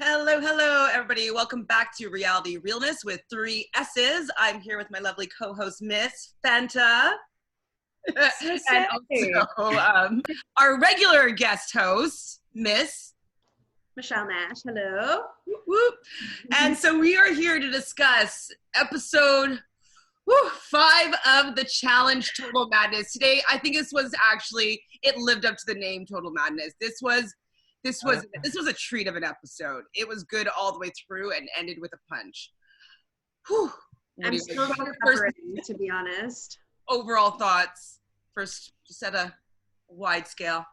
Hello, hello, everybody. Welcome back to Reality Realness with 3 S's. I'm here with my lovely co-host, Miss Fanta. And also our regular guest host, Miss Michelle Nash. Hello. Whoop, whoop. And so we are here to discuss episode 5 of the challenge Total Madness. Today, I think this was actually, it lived up to the name Total Madness. This was a treat of an episode. It was good all the way through and ended with a punch. Whew. I'm still recovering, to be honest. Overall thoughts, first, just at a wide scale.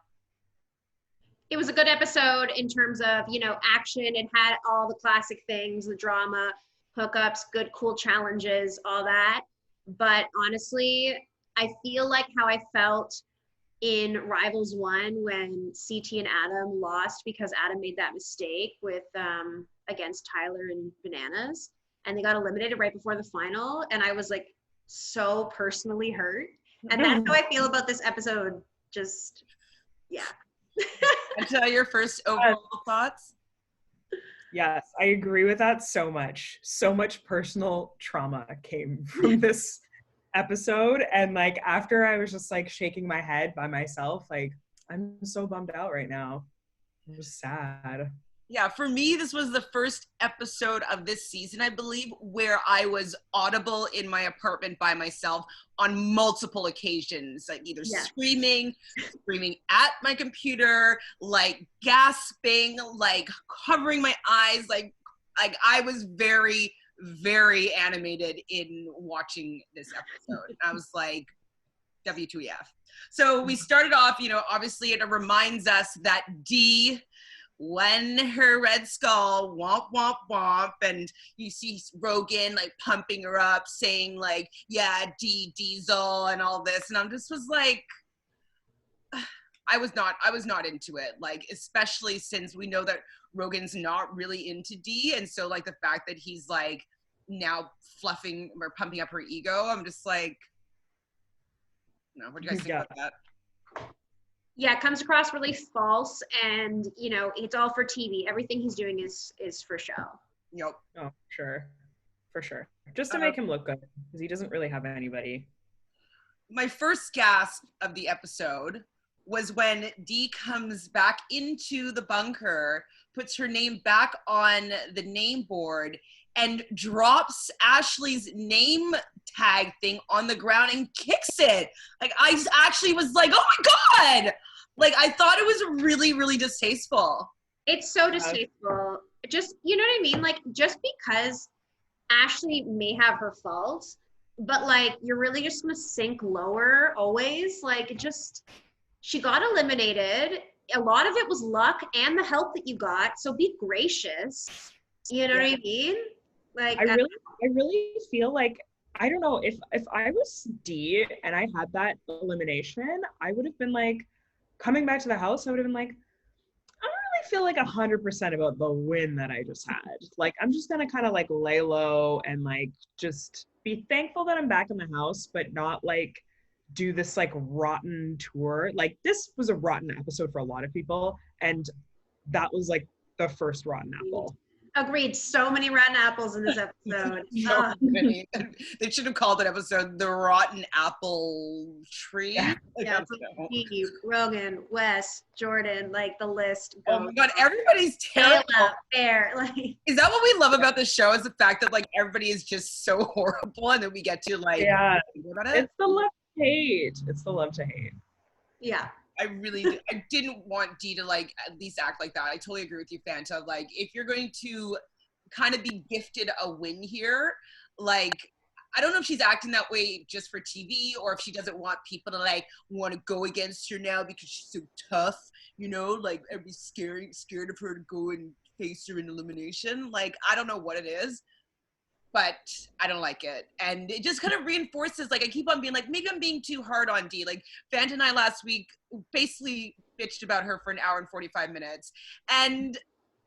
It was a good episode in terms of, action. It had all the classic things, the drama, hookups, good, cool challenges, all that. But honestly, I feel like how I felt in Rivals 1 when CT and Adam lost because Adam made that mistake with against Tyler and Bananas, and they got eliminated right before the final, and I was like so personally hurt. And that's how I feel about this episode. Just, yeah. And tell your first overall thoughts. Yes, I agree with that so much. So much personal trauma came from this episode, and like after I was just like shaking my head by myself, like I'm so bummed out right now. I'm just sad. Yeah, for me, this was the first episode of this season, I believe, where I was audible in my apartment by myself on multiple occasions, like either screaming at my computer, like gasping, like covering my eyes, like I was very, very animated in watching this episode. I was like, W2EF. So we started off, obviously it reminds us that D, when her red skull, womp, womp, womp, and you see Rogan like pumping her up, saying like, yeah, Diesel and all this. And I'm just was like, I was not into it. Like, especially since we know that Rogan's not really into D. And so like the fact that he's like now fluffing or pumping up her ego, I'm just like, no, what do you guys think about that? Yeah, it comes across really false, and it's all for TV. Everything he's doing is for show. Yep. Oh, sure. For sure. Just to make him look good, because he doesn't really have anybody. My first gasp of the episode was when Dee comes back into the bunker, puts her name back on the name board, and drops Ashley's name tag thing on the ground and kicks it. Like, I actually was like, oh my God! Like, I thought it was really, really distasteful. It's so distasteful. Just, you know what I mean? Like, just because Ashley may have her faults, but like, you're really just gonna sink lower always. Like, she got eliminated. A lot of it was luck and the help that you got. So be gracious. You know what I mean? Like, I really feel like, I don't know, if I was D and I had that elimination, I would have been like, coming back to the house, I would have been like, I don't really feel like 100% about the win that I just had. Like, I'm just gonna kind of like lay low and like just be thankful that I'm back in the house, but not like do this like rotten tour. Like, this was a rotten episode for a lot of people, and that was like the first rotten apple. Agreed. So many rotten apples in this episode. They should have called that episode the Rotten Apple Tree. Yeah, Steve, Rogan, Wes, Jordan, like the list goes. Oh my God, everybody's terrible. Fair. Like, is that what we love about the show? Is the fact that like everybody is just so horrible, and then we get to like about it? It's the love to hate. It's the love to hate. Yeah. I didn't want Dee to like at least act like that. I totally agree with you, Fanta. Like, if you're going to kind of be gifted a win here, like, I don't know if she's acting that way just for TV or if she doesn't want people to like want to go against her now because she's so tough, like everybody's scared of her to go and face her in elimination. Like, I don't know what it is, but I don't like it. And it just kind of reinforces, like, I keep on being like, maybe I'm being too hard on Dee. Like, Fanta and I last week basically bitched about her for an hour and 45 minutes. And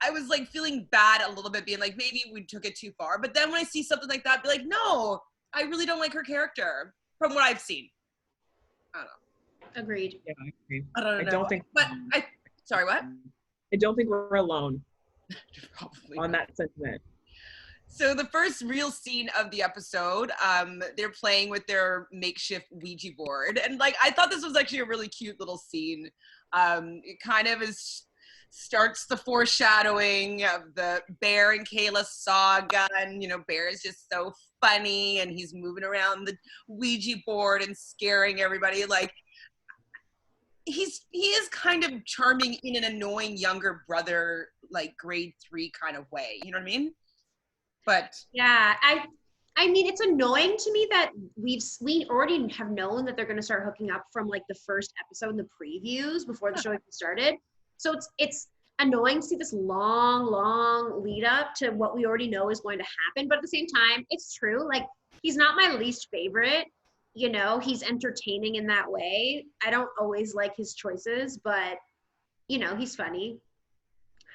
I was like feeling bad a little bit, being like, maybe we took it too far. But then when I see something like that, I'd be like, no, I really don't like her character from what I've seen. I don't know. Agreed. Yeah, I agree. I don't know. I don't think. But sorry, what? I don't think we're alone. Probably on not. that sentiment. So the first real scene of the episode, they're playing with their makeshift Ouija board. And like, I thought this was actually a really cute little scene. It kind of starts the foreshadowing of the Bear and Kayla saga. And, Bear is just so funny and he's moving around the Ouija board and scaring everybody. Like, he is kind of charming in an annoying younger brother, like grade 3 kind of way. You know what I mean? But yeah, I mean, it's annoying to me that we already have known that they're going to start hooking up from like the first episode in the previews before the show even started. So it's annoying to see this long lead up to what we already know is going to happen. But at the same time, it's true. Like, he's not my least favorite. He's entertaining in that way. I don't always like his choices, but he's funny.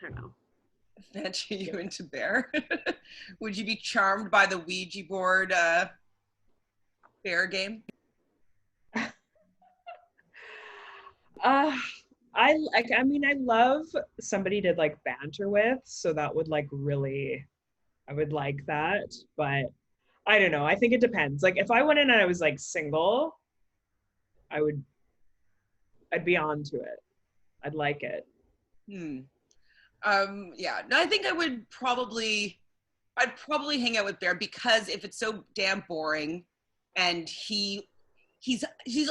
I don't know. Fancy you into Bear? Would you be charmed by the Ouija board Bear game? I love somebody to like banter with, so that would like really, I would like that, but I don't know. I think it depends. Like, if I went in and I was like single, I'd be on to it. I'd like it. Yeah. No, I think I'd probably hang out with Bear, because if it's so damn boring and he's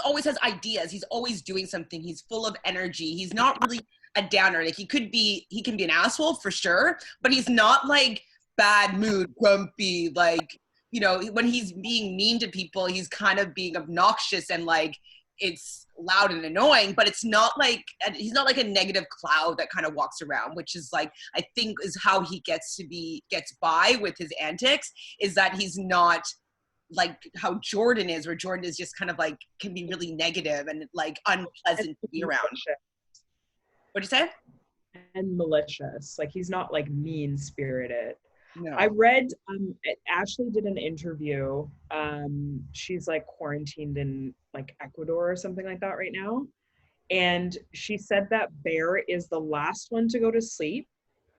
always has ideas, he's always doing something, he's full of energy, he's not really a downer. Like, he can be an asshole for sure, but he's not like bad mood, grumpy, like, when he's being mean to people, he's kind of being obnoxious and like it's loud and annoying, but it's not like, he's not like a negative cloud that kind of walks around, which is like, I think is how he gets by with his antics, is that he's not like how Jordan is, where Jordan is just kind of like, can be really negative and like unpleasant to be around. What'd you say? And malicious. Like, he's not like mean spirited. No. I read Ashley did an interview. She's like quarantined in like Ecuador or something like that right now. And she said that Bear is the last one to go to sleep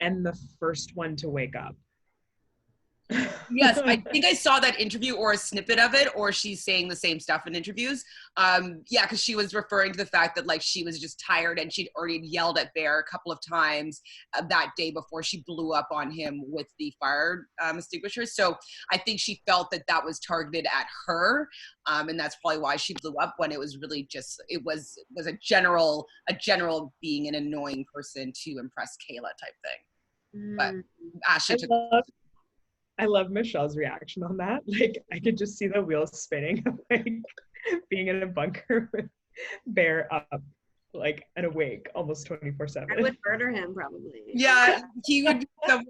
and the first one to wake up. Yes, I think I saw that interview or a snippet of it, or she's saying the same stuff in interviews. Yeah, because she was referring to the fact that like she was just tired and she'd already yelled at Bear a couple of times that day before she blew up on him with the fire extinguisher. So I think she felt that was targeted at her, and that's probably why she blew up, when it was really just, it was a general being an annoying person to impress Kayla type thing. But Ashley took. I love Michelle's reaction on that. Like, I could just see the wheels spinning, like being in a bunker with Bear up, like, and awake almost 24/7. I would murder him probably. Yeah, he would.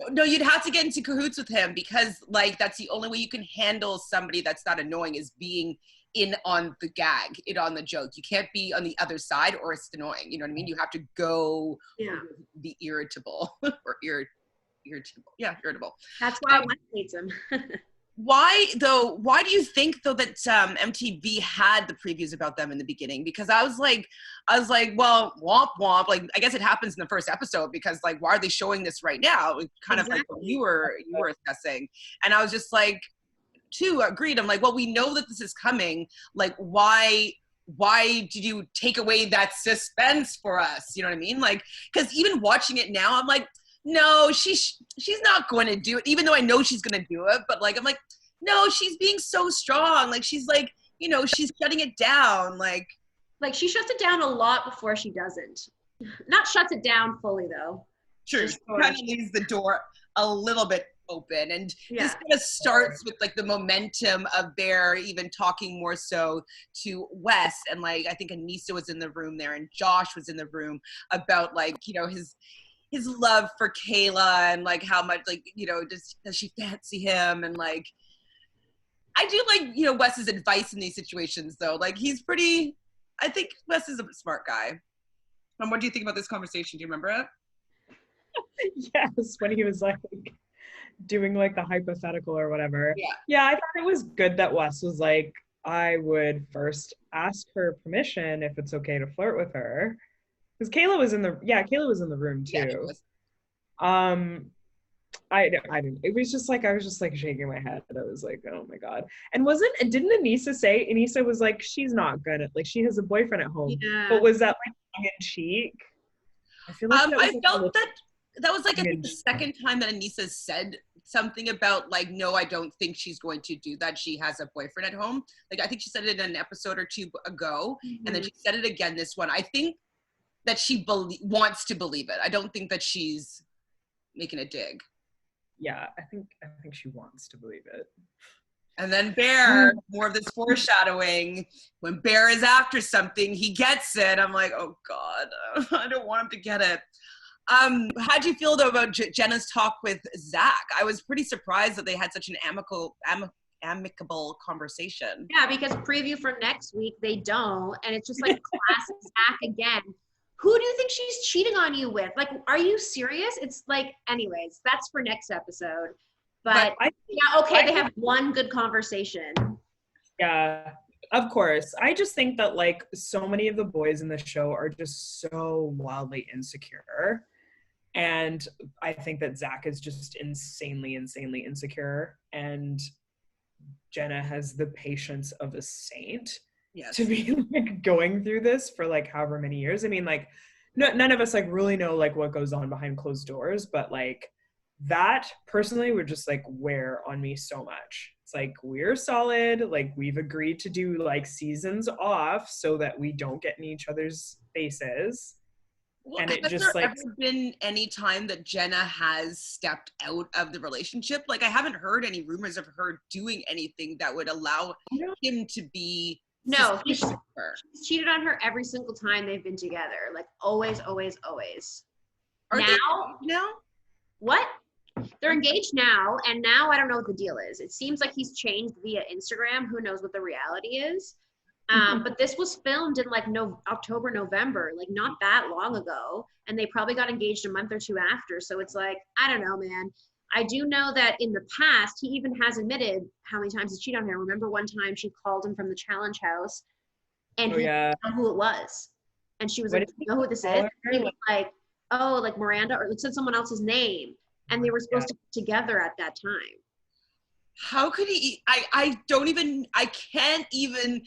No, you'd have to get into cahoots with him, because like that's the only way you can handle somebody that's not annoying, is being in on the gag, on the joke. You can't be on the other side or it's annoying. You know what I mean? You have to go be irritable or irritable. Yeah, irritable. That's why Wes hates him. Why do you think though that MTV had the previews about them in the beginning? Because I was like, well, womp womp. Like, I guess it happens in the first episode, because like, why are they showing this right now? Kind of like what you were discussing. And I was just like, agreed. I'm like, well, we know that this is coming. Like, why did you take away that suspense for us? You know what I mean? Like, because even watching it now, I'm like, no, she's not going to do it, even though I know she's going to do it. But like, I'm like, no, she's being so strong. Like, she's like, she's shutting it down. Like she shuts it down a lot before she doesn't. Not shuts it down fully though. True. She kind of leaves the door a little bit open. And this kind of starts with like the momentum of Bear even talking more so to Wes. And like, I think Anissa was in the room there and Josh was in the room about like, his love for Kayla and like how much like, does she fancy him? And like, I do like, Wes's advice in these situations though. Like, I think Wes is a smart guy. And what do you think about this conversation? Do you remember it? Yes, when he was like doing like the hypothetical or whatever. Yeah, I thought it was good that Wes was like, I would first ask her permission if it's okay to flirt with her. Because Kayla was in the room too. I didn't. It was just like I was just like shaking my head. I was like, oh my god. And didn't Anissa say? Anissa was like, she's not gonna like she has a boyfriend at home. Yeah. But was that like tongue in cheek? I feel like that was, I felt that was like I think the second time that Anissa said something about like, no, I don't think she's going to do that. She has a boyfriend at home. Like I think she said it in an episode or two ago, and then she said it again this one. I think that she wants to believe it. I don't think that she's making a dig. Yeah, I think she wants to believe it. And then Bear, more of this foreshadowing. When Bear is after something, he gets it. I'm like, oh God, I don't want him to get it. How'd you feel though about Jenna's talk with Zach? I was pretty surprised that they had such an amicable conversation. Yeah, because preview for next week, they don't. And it's just like classic Zach again. Who do you think she's cheating on you with? Like, are you serious? It's like, anyways, that's for next episode. But yeah, okay, they have one good conversation. Yeah, of course. I just think that like so many of the boys in the show are just so wildly insecure. And I think that Zach is just insanely insecure. And Jenna has the patience of a saint. Yes. To be like going through this for like however many years. I mean, like none of us like really know like what goes on behind closed doors, but like that personally would just like wear on me so much. It's like we're solid, like we've agreed to do like seasons off so that we don't get in each other's faces. Well, and it has just there like ever been any time that Jenna has stepped out of the relationship? Like I haven't heard any rumors of her doing anything that would allow him to be. No, he's cheated on her every single time they've been together. Like always. Are they now? What? They're engaged now, and now I don't know what the deal is. It seems like he's changed via Instagram. Who knows what the reality is? But this was filmed in like October, November, like not that long ago, and they probably got engaged a month or two after. So it's like, I don't know, man. I do know that in the past, he even has admitted how many times he cheated on her. Remember one time she called him from the challenge house and he didn't know who it was. And she was like, do you know who this is? And he was like, oh, like Miranda, or it said someone else's name. And they were supposed to be together at that time. How could he? I can't even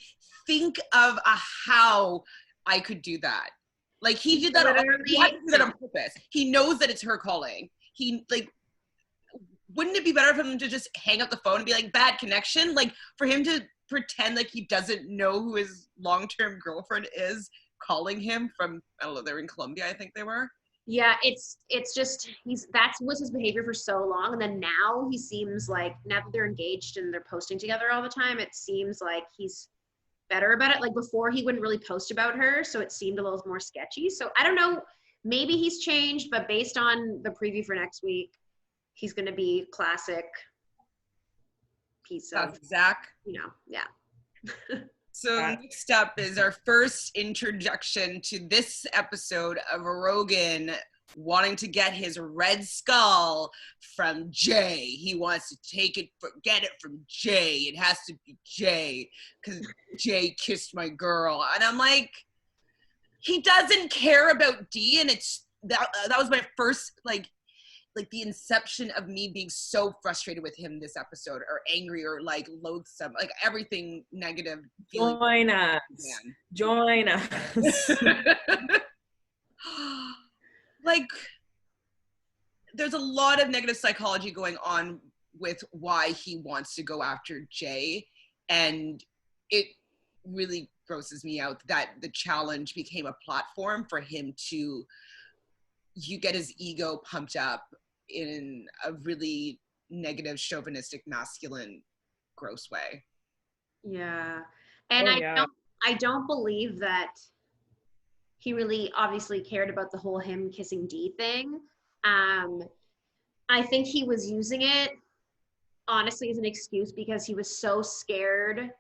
think of how I could do that. Like he did that. He had to do that on purpose. He knows that it's her calling. He like. Wouldn't it be better for him to just hang up the phone and be like, bad connection? Like for him to pretend like he doesn't know who his long-term girlfriend is calling him from, I don't know, they're in Colombia, I think they were. Yeah, it's just, that was his behavior for so long. And then now he seems like, now that they're engaged and they're posting together all the time, it seems like he's better about it. Like before he wouldn't really post about her. So it seemed a little more sketchy. So I don't know, maybe he's changed, but based on the preview for next week, he's going to be classic piece of Zach. You know, yeah. So next up is our first introduction to this episode of Rogan wanting to get his red skull from Jay. He wants to get it from Jay. It has to be Jay because Jay kissed my girl. And I'm like, he doesn't care about D. And it's that was my first like the inception of me being so frustrated with him this episode, or angry, or like loathsome, like everything negative. Join us. Like there's a lot of negative psychology going on with why he wants to go after Jay, and it really grosses me out that the challenge became a platform for him to get his ego pumped up in a really negative, chauvinistic, masculine, gross way. Yeah. And I don't believe that he really obviously cared about the whole him kissing D thing. I think he was using it honestly as an excuse because he was so scared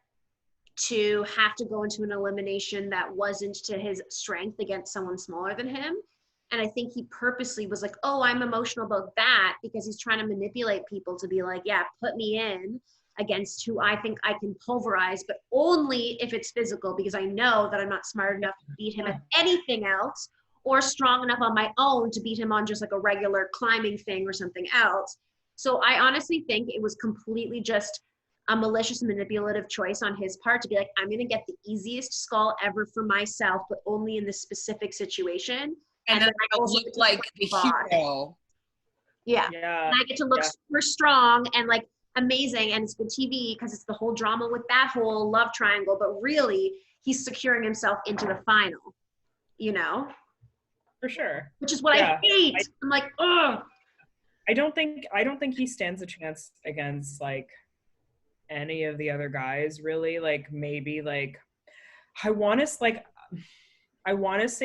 to have to go into an elimination that wasn't to his strength against someone smaller than him. And I think he purposely was like, oh, I'm emotional about that because he's trying to manipulate people to be like, yeah, put me in against who I think I can pulverize, but only if it's physical because I know that I'm not smart enough to beat him at anything else or strong enough on my own to beat him on just like a regular climbing thing or something else. So I honestly think it was completely just a malicious manipulative choice on his part to be like, I'm going to get the easiest skull ever for myself, but only in this specific situation. And then I look like the hero. Yeah. And I get to look super strong and like amazing, and it's good TV because it's the whole drama with that whole love triangle, but really he's securing himself into the final, you know? For sure. Which is what I hate. I'm like, ugh. I don't think he stands a chance against like any of the other guys, really. Like maybe like I want to say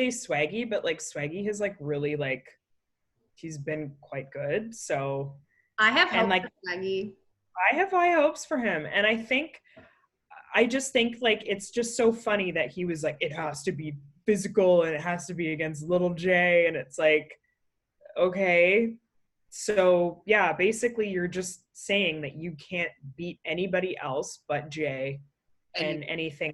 Swaggy, but like Swaggy has like really like he's been quite good. So I have hope for Swaggy. I have high hopes for him, and I just think like it's just so funny that he was like, it has to be physical and it has to be against Little J, and it's like, okay, so yeah, basically you're just saying that you can't beat anybody else but Jay and anything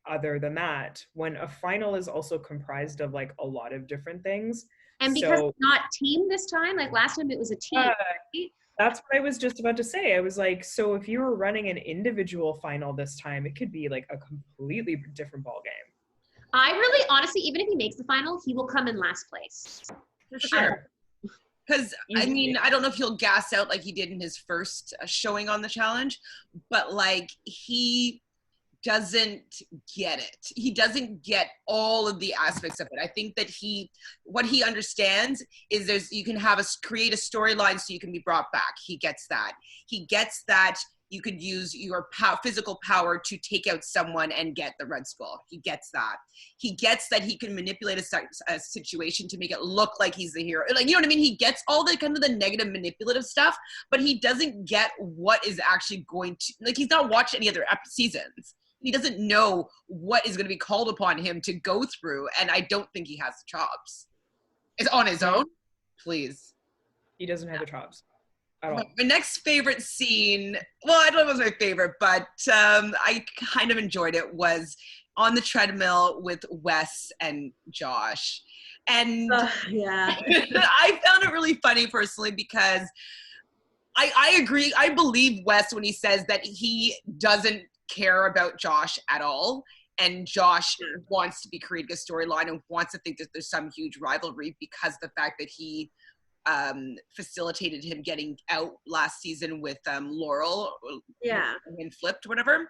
other than that, when a final is also comprised of like a lot of different things. And because it's not team this time, like last time it was a team. Right? That's what I was just about to say. I was like, so if you were running an individual final this time, it could be like a completely different ball game. I really, honestly, even if he makes the final, he will come in last place. For sure. Because, I mean, I don't know if he'll gas out like he did in his first showing on the challenge, but like he doesn't get it. He doesn't get all of the aspects of it. I think that what he understands is you can create a storyline so you can be brought back. He gets that. He gets that you could use your physical power to take out someone and get the Red Skull. He gets that. He gets that he can manipulate a situation to make it look like he's the hero. Like, you know what I mean? He gets all the kind of the negative manipulative stuff, but he doesn't get what is actually going to, like, he's not watched any other seasons. He doesn't know what is going to be called upon him to go through, and I don't think he has the chops. It's on his own, please. He doesn't have the chops at all. My next favorite scene, well, I don't know if it was my favorite, but I kind of enjoyed it, was on the treadmill with Wes and Josh. And I found it really funny personally because I agree. I believe Wes when he says that he doesn't care about Josh at all, and Josh wants to be creating a storyline and wants to think that there's some huge rivalry because the fact that he facilitated him getting out last season with Laurel and flipped whatever,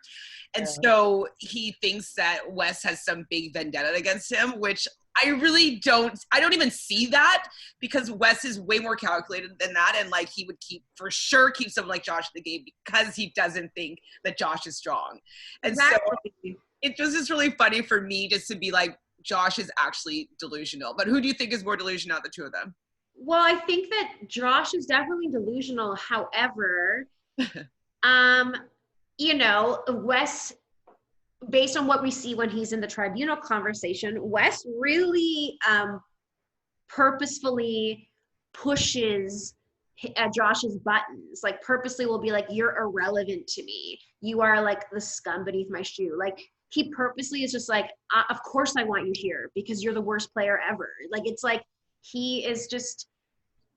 and so he thinks that Wes has some big vendetta against him, which I don't even see that, because Wes is way more calculated than that, and like he would keep someone like Josh in the game because he doesn't think that Josh is strong. And so it was just really funny for me just to be like, Josh is actually delusional. But who do you think is more delusional out of the two of them? Well, I think that Josh is definitely delusional. However, you know, Wes, based on what we see when he's in the tribunal conversation, Wes really purposefully pushes Josh's buttons, like purposely will be like, you're irrelevant to me. You are like the scum beneath my shoe. Like he purposely is just like, of course I want you here because you're the worst player ever. Like, it's like, he is just,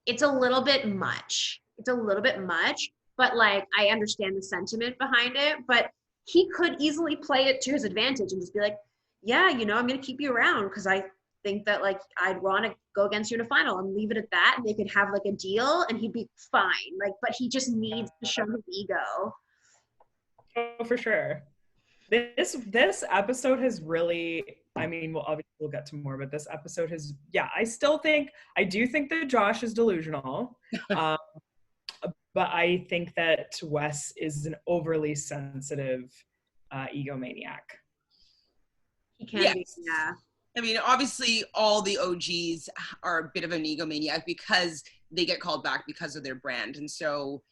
it's a little bit much. It's a little bit much, but like, I understand the sentiment behind it, but he could easily play it to his advantage and just be like, yeah, you know, I'm going to keep you around because I think that like I'd want to go against you in a final, and leave it at that, and they could have like a deal and he'd be fine. Like, but he just needs to show his ego. Oh, for sure. This episode has really, I mean, obviously we'll get to more, but this episode has, I do think that Josh is delusional. But I think that Wes is an overly sensitive egomaniac. He can be, yeah. I mean, obviously all the OGs are a bit of an egomaniac because they get called back because of their brand. And so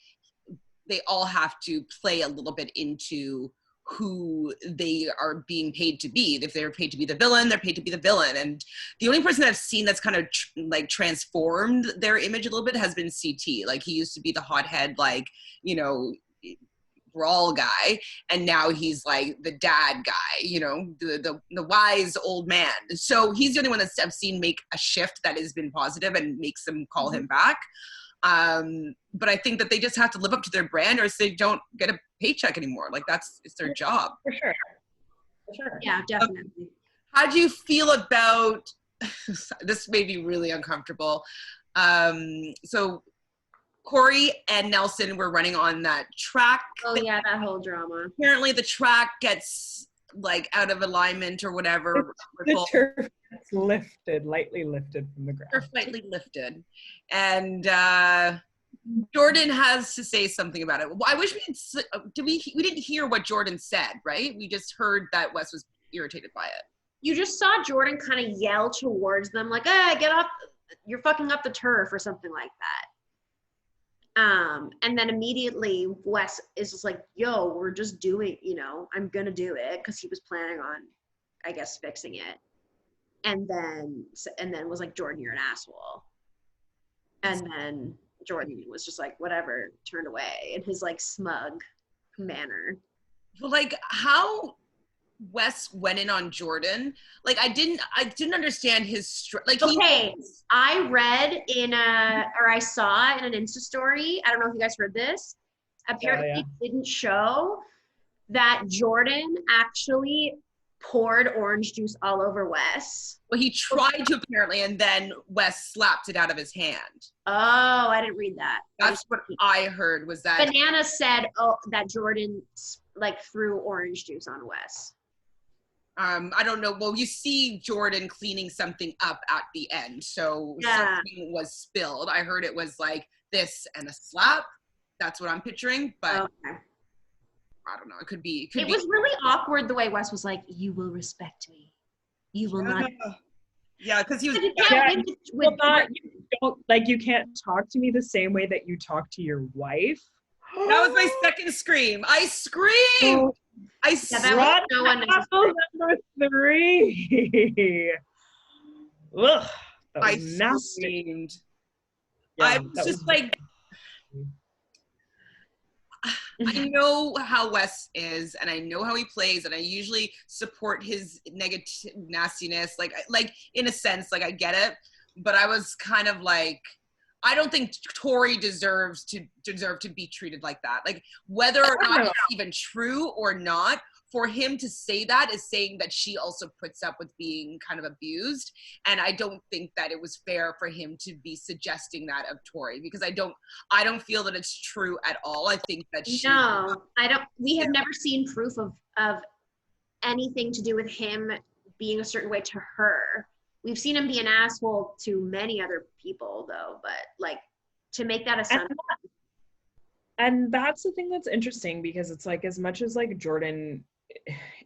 they all have to play a little bit into who they are being paid to be. If they're paid to be the villain, they're paid to be the villain. And the only person that I've seen that's kind of like transformed their image a little bit has been CT. Like, he used to be the hothead, like, you know, brawl guy, and now he's like the dad guy, you know, the wise old man. So he's the only one that I've seen make a shift that has been positive and makes them call him back. But I think that they just have to live up to their brand, or else they don't get a paycheck anymore. Like it's their job. For sure. For sure. Yeah, definitely. How do you feel about this? Made me really uncomfortable. So Corey and Nelson were running on that track. Oh yeah, that whole drama. Apparently the track gets like out of alignment or whatever. The turf gets lightly lifted from the ground. Turf lightly lifted. And Jordan has to say something about it. Well, I wish we didn't hear what Jordan said, right? We just heard that Wes was irritated by it. You just saw Jordan kind of yell towards them like, "Hey, get off, you're fucking up the turf," or something like that. And then immediately Wes is just like, "Yo, we're just doing, you know, I'm gonna do it," because he was planning on, I guess, fixing it. And then was like, "Jordan, you're an asshole." And then Jordan was just like, whatever, turned away in his like smug manner. Well, like how Wes went in on Jordan, like I didn't understand his like. I read I saw in an Insta story. I don't know if you guys heard this. Apparently, it didn't show that Jordan actually poured orange juice all over Wes. Well, he tried to apparently, and then Wes slapped it out of his hand. Oh, I didn't read that. That's what I heard was that. Banana said, that Jordan like threw orange juice on Wes. I don't know. Well, you see Jordan cleaning something up at the end. So something was spilled. I heard it was like this and a slap. That's what I'm picturing. But okay. I don't know. It could be. It was really awkward the way Wes was like, "You will respect me. You will not." Yeah, because he was. You can't talk to me the same way that you talk to your wife. That was my second scream. I screamed. That was no one number 3. Ugh, that was nasty. Screamed. Yeah, I was just like, I know how Wes is, and I know how he plays, and I usually support his negative nastiness. Like in a sense, like I get it, but I was kind of like, I don't think Tori deserves to be treated like that. Like whether or not it's even true or not, for him to say that is saying that she also puts up with being kind of abused. And I don't think that it was fair for him to be suggesting that of Tori, because I don't feel that it's true at all. I think that we have never seen proof of anything to do with him being a certain way to her. We've seen him be an asshole to many other people though, but like to make that assumption. And that's the thing that's interesting, because it's like, as much as like Jordan,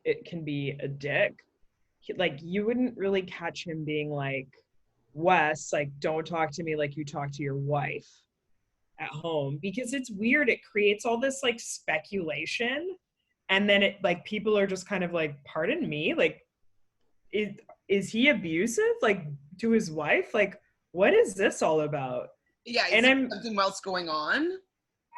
it can be a dick, like you wouldn't really catch him being like, "Wes, like don't talk to me like you talk to your wife at home," because it's weird. It creates all this like speculation, and then it like people are just kind of like, "Pardon me, like is he abusive like to his wife? Like what is this all about?" Yeah, and something else going on.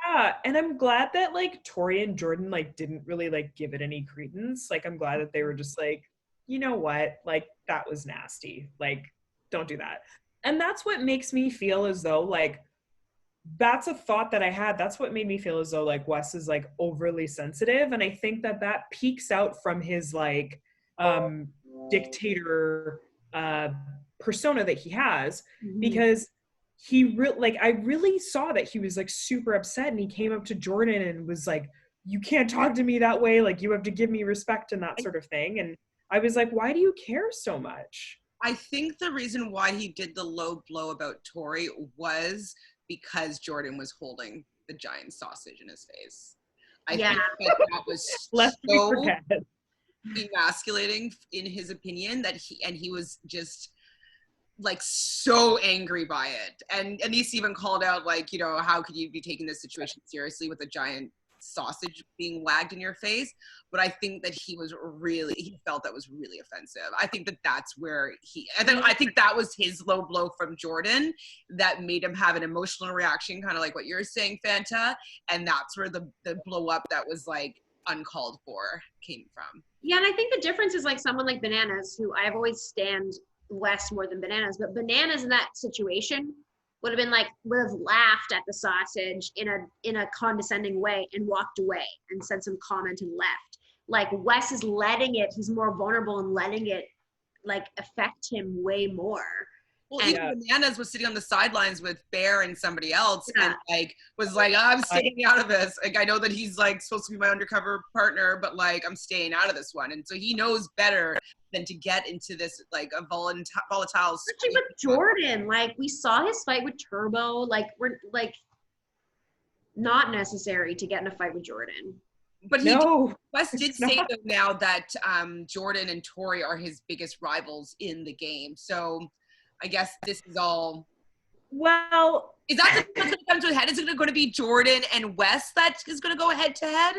Yeah, and I'm glad that like Tori and Jordan like didn't really like give it any credence. Like I'm glad that they were just like, "You know what? Like that was nasty. Like don't do that." And that's what makes me feel as though like that's a thought that I had. That's what made me feel as though like Wes is like overly sensitive, and I think that peeks out from his like dictator persona that he has, because I really saw that he was like super upset, and he came up to Jordan and was like, "You can't talk to me that way, like you have to give me respect," and that sort of thing. And I was like, why do you care so much? I think the reason why he did the low blow about Tori was because Jordan was holding the giant sausage in his face. I think that was so emasculating in his opinion, that he was just like so angry by it, and Denise even called out like, you know, how could you be taking this situation seriously with a giant sausage being wagged in your face. But I think that he felt that was really offensive. I think that that's where I think that was his low blow from Jordan that made him have an emotional reaction, kind of like what you're saying, Fanta. And that's where the blow up that was like uncalled for came from. Yeah, and I think the difference is like someone like Bananas, who I've always stand Wes more than Bananas, but Bananas in that situation would have laughed at the sausage in a condescending way and walked away and said some comment and left. Like Wes is letting it, he's more vulnerable and letting it like affect him way more. Well, even Bananas was sitting on the sidelines with Bear and somebody else and like was like, I'm staying out of this. Like, I know that he's like supposed to be my undercover partner, but like I'm staying out of this one. And so he knows better than to get into this like a volatile. Especially with Jordan, like we saw his fight with Turbo. Like we're like not necessary to get in a fight with Jordan. But Wes did say though now that Jordan and Tori are his biggest rivals in the game. So I guess this is all. Well, is that what's going to come to a head? Is it going to be Jordan and Wes that is going to go head to head,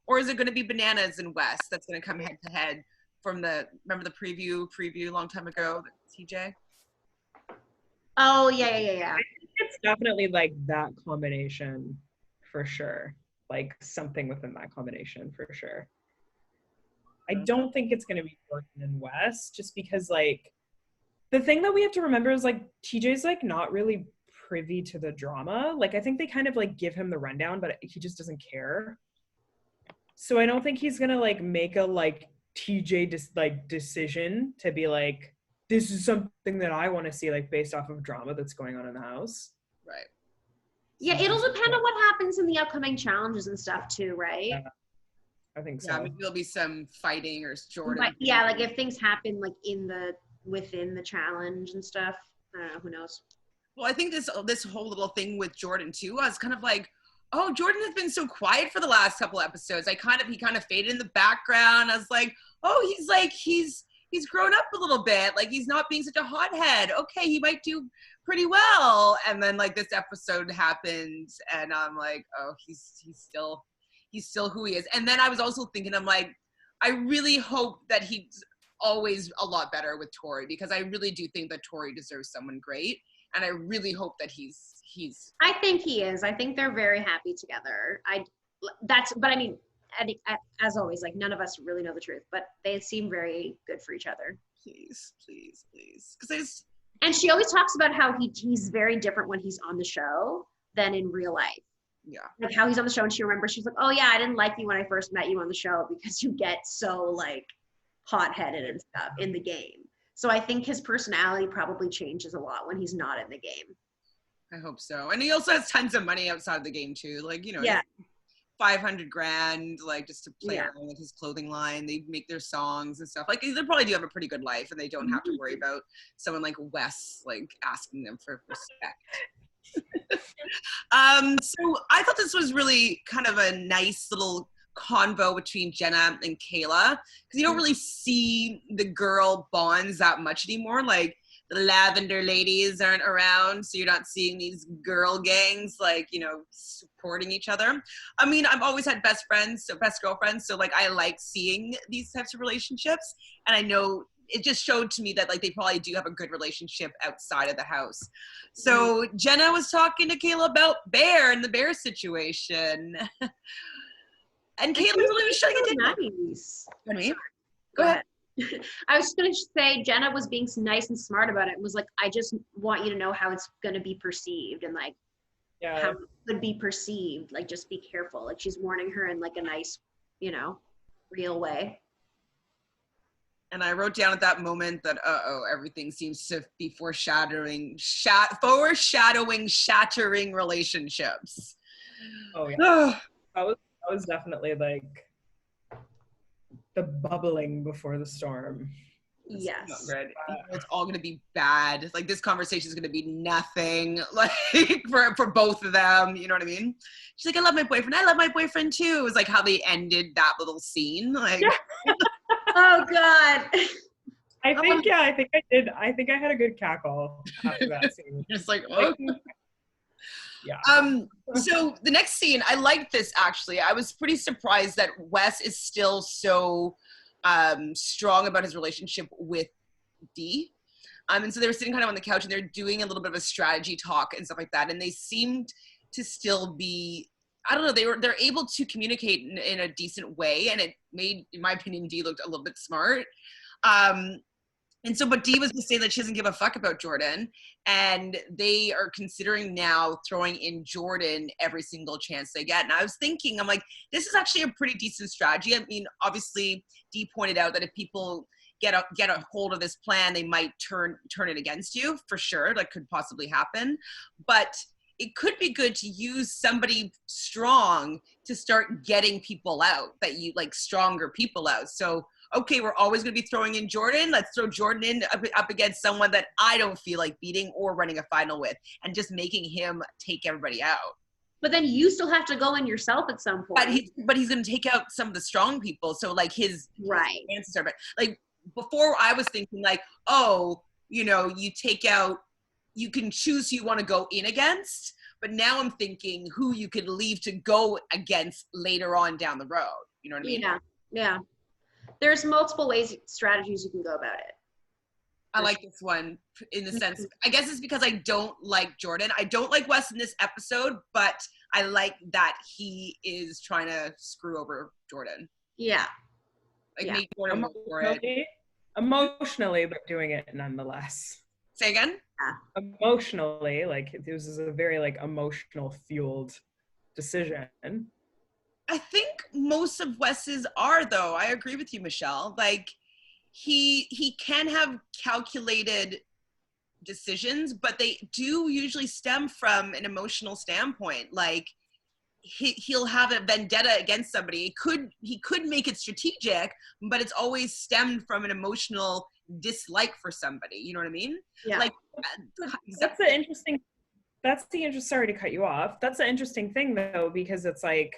or is it going to be Bananas and Wes that's going to come head to head from remember the preview a long time ago, TJ? Oh yeah. I think it's definitely like that combination for sure. Like something within that combination for sure. I don't think it's going to be Jordan and Wes, just because like. The thing that we have to remember is like TJ's like not really privy to the drama. Like I think they kind of like give him the rundown, but he just doesn't care. So I don't think he's gonna like make a like TJ decision to be like, this is something that I want to see like based off of drama that's going on in the house. Right. Yeah, it'll depend on what happens in the upcoming challenges and stuff too, right? I think so. Yeah, maybe there'll be some fighting or Jordan. But yeah, like if things happen like within the challenge and stuff, I don't know, who knows. Well, I think this whole little thing with Jordan too, I was kind of like, oh, Jordan has been so quiet for the last couple episodes. He kind of faded in the background. I was like, oh, he's grown up a little bit. Like he's not being such a hothead. Okay, he might do pretty well. And then like this episode happened, and I'm like, oh, he's still who he is. And then I was also thinking, I'm like, I really hope that he's always a lot better with Tori, because I really do think that Tori deserves someone great, and I really hope that he's I think he is. I think they're very happy together. But I mean, as always, like none of us really know the truth, but they seem very good for each other. Please because and she always talks about how he's very different when he's on the show than in real life. Yeah, like how he's on the show, and she remembers, she's like, oh yeah, I didn't like you when I first met you on the show because you get so like hot-headed and stuff in the game. So I think his personality probably changes a lot when he's not in the game. I hope so. And he also has tons of money outside the game too. Like, you know, yeah, $500,000 like just to play around with his clothing line. They make their songs and stuff. Like they probably do have a pretty good life, and they don't have to worry about someone like Wes like asking them for respect. So I thought this was really kind of a nice little convo between Jenna and Kayla, because you don't really see the girl bonds that much anymore. Like the Lavender ladies aren't around, so you're not seeing these girl gangs like, you know, supporting each other. I mean, I've always had best girlfriends, so like I like seeing these types of relationships, and I know it just showed to me that like they probably do have a good relationship outside of the house. So Jenna was talking to Kayla about Bear and the Bear situation. And Kayla was shutting it down. Nice. Go ahead. I was just going to say Jenna was being nice and smart about it, and was like, I just want you to know how it's going to be perceived, and like how it could be perceived. Like, just be careful. Like, she's warning her in like a nice, you know, real way. And I wrote down at that moment that, everything seems to be foreshadowing shattering relationships. Oh, yeah. That was definitely like the bubbling before the storm. Yes. It's all going to be bad. Like this conversation is going to be nothing like for both of them. You know what I mean? She's like, I love my boyfriend. I love my boyfriend too. It was like how they ended that little scene. Like, oh God. I think I did. I think I had a good cackle after that scene. Just like, okay. Yeah. So the next scene, I liked this actually. I was pretty surprised that Wes is still so strong about his relationship with Dee. And so they were sitting kind of on the couch and they're doing a little bit of a strategy talk and stuff like that. And they seemed to still be, I don't know, they're able to communicate in a decent way. And it made, in my opinion, Dee looked a little bit smart. But Dee was just saying that she doesn't give a fuck about Jordan. And they are considering now throwing in Jordan every single chance they get. And I was thinking, I'm like, this is actually a pretty decent strategy. I mean, obviously, Dee pointed out that if people get a hold of this plan, they might turn it against you, for sure. That could possibly happen. But it could be good to use somebody strong to start getting people out, that you like stronger people out. So, okay, we're always going to be throwing in Jordan. Let's throw Jordan in up against someone that I don't feel like beating or running a final with, and just making him take everybody out. But then you still have to go in yourself at some point. But he's going to take out some of the strong people. So like his chances are, but like before I was thinking like, oh, you know, you take out, you can choose who you want to go in against. But now I'm thinking who you could leave to go against later on down the road. You know what I mean? Yeah. There's multiple strategies you can go about it. I like this one in the sense, I guess it's because I don't like Jordan. I don't like Wes in this episode, but I like that he is trying to screw over Jordan. Yeah. Make Jordan work for it. Emotionally, but doing it nonetheless. Say again? Yeah. Emotionally, like this is a very like emotional fueled decision. I think most of Wes's are, though. I agree with you, Michelle. Like he can have calculated decisions, but they do usually stem from an emotional standpoint. Like he'll have a vendetta against somebody. He could make it strategic, but it's always stemmed from an emotional dislike for somebody. You know what I mean? Yeah. Like that's the interesting. Sorry to cut you off. That's the interesting thing though, because it's like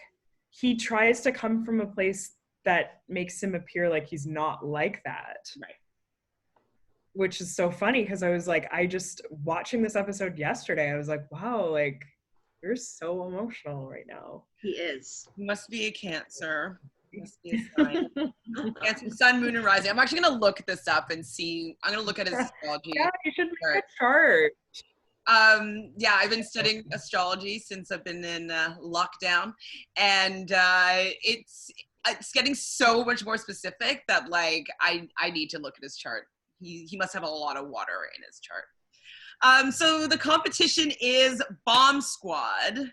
he tries to come from a place that makes him appear like he's not like that. Right. Which is so funny because I was like, watching this episode yesterday, I was like, wow, like you're so emotional right now. He is. He must be a Cancer. He must be a sign. Cancer, Sun, Moon, and Rising. I'm actually going to look this up and see. I'm going to look at his astrology. Yeah, you should make a chart. Yeah, I've been studying astrology since I've been in lockdown, and it's getting so much more specific that like I need to look at his chart. He must have a lot of water in his chart. So the competition is Bomb Squad,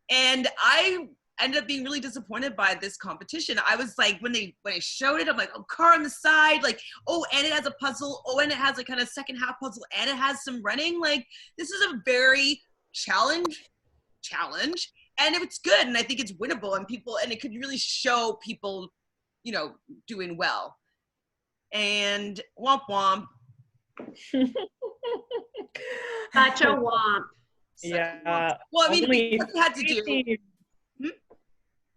and I ended up being really disappointed by this competition. I was like, when they showed it, I'm like, oh, car on the side, like, oh, and it has a puzzle, oh, and it has like kind of second half puzzle, and it has some running. Like, this is a very challenge, and it's good, and I think it's winnable, and it could really show people, you know, doing well. And womp womp. Such a womp. Yeah. Well, I mean, what they had to do.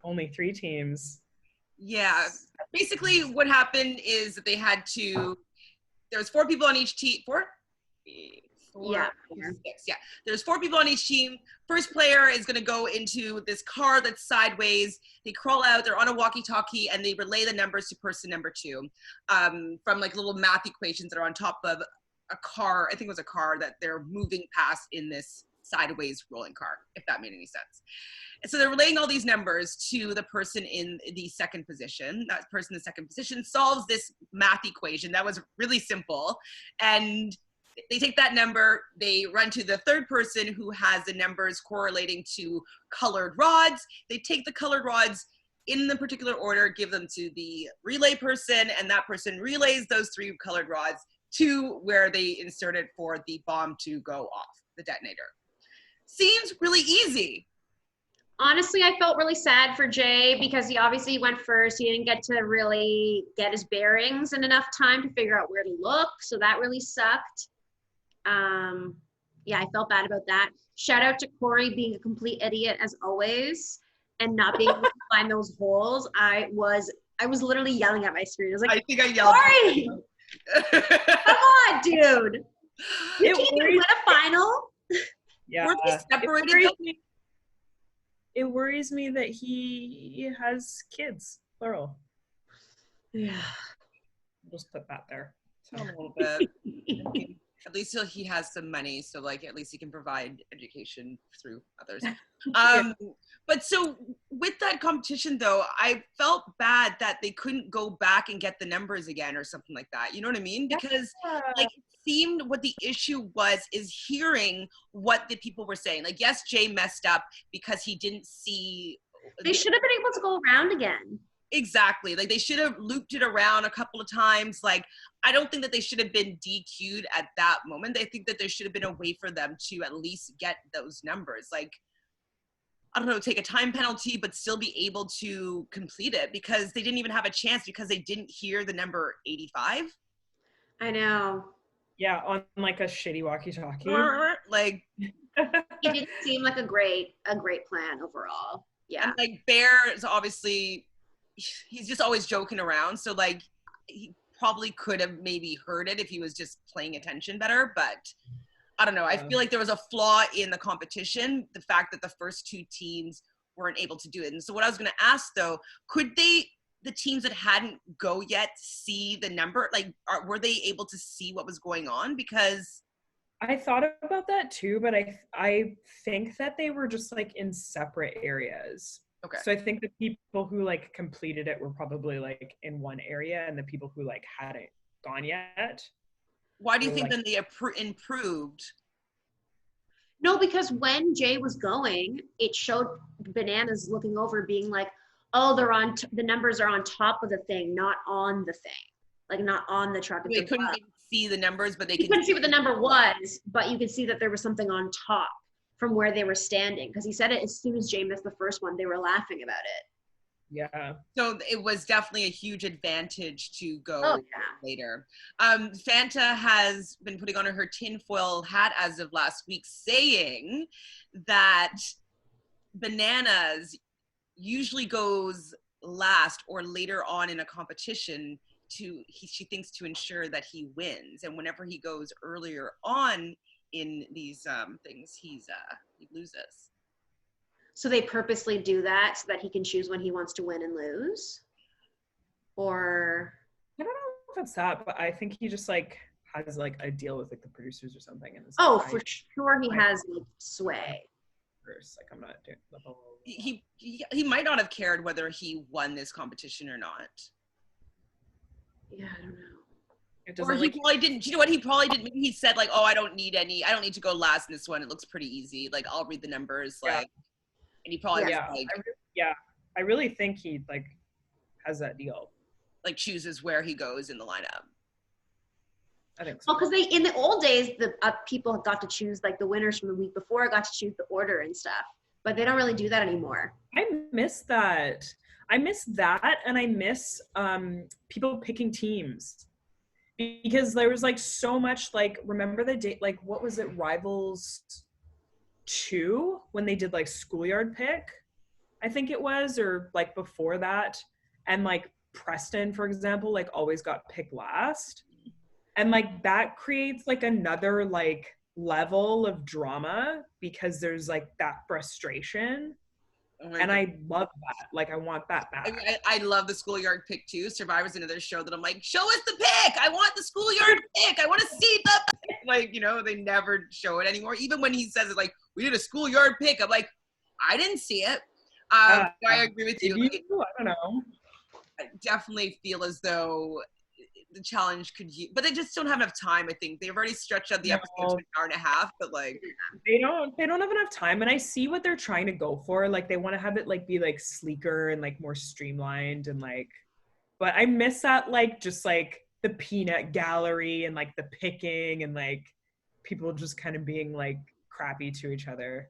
Only 3 teams. Yeah. Basically, what happened is that they had to. There was 4 people on each team. 4? 6. Yeah. There's 4 people on each team. First player is going to go into this car that's sideways. They crawl out. They're on a walkie-talkie, and they relay the numbers to person number 2 from like little math equations that are on top of a car. I think it was a car that they're moving past in this sideways rolling car, if that made any sense. And so they're relaying all these numbers to the person in the second position. That person in the second position solves this math equation that was really simple. And they take that number, they run to the third person who has the numbers correlating to colored rods. They take the colored rods in the particular order, give them to the relay person, and that person relays those 3 colored rods to where they inserted for the bomb to go off, the detonator. Seems really easy. Honestly, I felt really sad for Jay because he obviously went first. He didn't get to really get his bearings in enough time to figure out where to look. So that really sucked. Yeah, I felt bad about that. Shout out to Corey being a complete idiot as always and not being able to find those holes. I was literally yelling at my screen. I was like, I think I yelled. Corey! Come on, dude. You can't even win a final. Yeah. Were they separated? It worries me that he has kids, plural. Yeah. I'll just put that there. A little bit. I mean, at least he has some money, so like at least he can provide education through others. But so with that competition though, I felt bad that they couldn't go back and get the numbers again or something like that. You know what I mean? Because like it seemed what the issue was is hearing what the people were saying. Like, yes, Jay messed up because he didn't see. They should have been able to go around again. Exactly. Like they should have looped it around a couple of times. Like, I don't think that they should have been DQ'd at that moment. I think that there should have been a way for them to at least get those numbers. Like, I don't know, take a time penalty, but still be able to complete it because they didn't even have a chance because they didn't hear the number 85. I know. Yeah, on like a shitty walkie-talkie. Like, it didn't seem like a great plan overall. Yeah. And like Bear is obviously, he's just always joking around. So like, he probably could have maybe heard it if he was just paying attention better, but I don't know. I feel like there was a flaw in the competition, the fact that the first two teams weren't able to do it. And so what I was going to ask though, could the teams that hadn't go yet see the number? Like, were they able to see what was going on? Because I thought about that too, but I think that they were just like in separate areas. Okay. So I think the people who like completed it were probably like in one area, and the people who like hadn't gone yet. Why do you think then they improved? No, because when Jay was going, it showed Bananas looking over being like, oh, they're on, the numbers are on top of the thing, not on the thing. Like not on the truck. They couldn't even see the numbers, but they couldn't see what the number was, but you could see that there was something on top from where they were standing. Because he said it as soon as Jay missed the first one, they were laughing about it. Yeah. So it was definitely a huge advantage to go later. Fanta has been putting on her tinfoil hat as of last week, saying that Bananas usually goes last or later on in a competition she thinks to ensure that he wins. And whenever he goes earlier on in these things, he loses. So they purposely do that so that he can choose when he wants to win and lose? Or I don't know if it's that, but I think he just like has like a deal with like the producers or something. And it's for sure he has like sway. Like I'm not doing the whole. He might not have cared whether he won this competition or not. Yeah, I don't know. Or he probably didn't. You know what? He probably didn't. Maybe he said like, "Oh, I don't need to go last in this one. It looks pretty easy. Like I'll read the numbers." Like, and he probably I really think he like has that deal. Like chooses where he goes in the lineup. I think so. Well, because in the old days, the people got to choose like the winners from the week before, got to choose the order and stuff. But they don't really do that anymore. I miss that. I miss that, and I miss people picking teams. Because there was like so much like, remember the date, like what was it, Rivals 2 when they did like Schoolyard Pick, I think it was, or like before that, and like Preston, for example, like always got picked last, and like that creates like another like level of drama because there's like that frustration. And I love that. Like, I want that back. I love the Schoolyard Pick too. Survivor's another show that I'm like, show us the pick. I want the Schoolyard Pick. I want to see the pick. Like, you know, they never show it anymore. Even when he says it, like, we did a Schoolyard Pick. I'm like, I didn't see it. I agree with you. Like, I don't know. I definitely feel as though the challenge could but they just don't have enough time. I think they've already stretched out the episode to an hour and a half, but like they don't have enough time. And I see what they're trying to go for. Like they want to have it like be like sleeker and like more streamlined and like, but I miss that like just like the peanut gallery and like the picking and like people just kind of being like crappy to each other.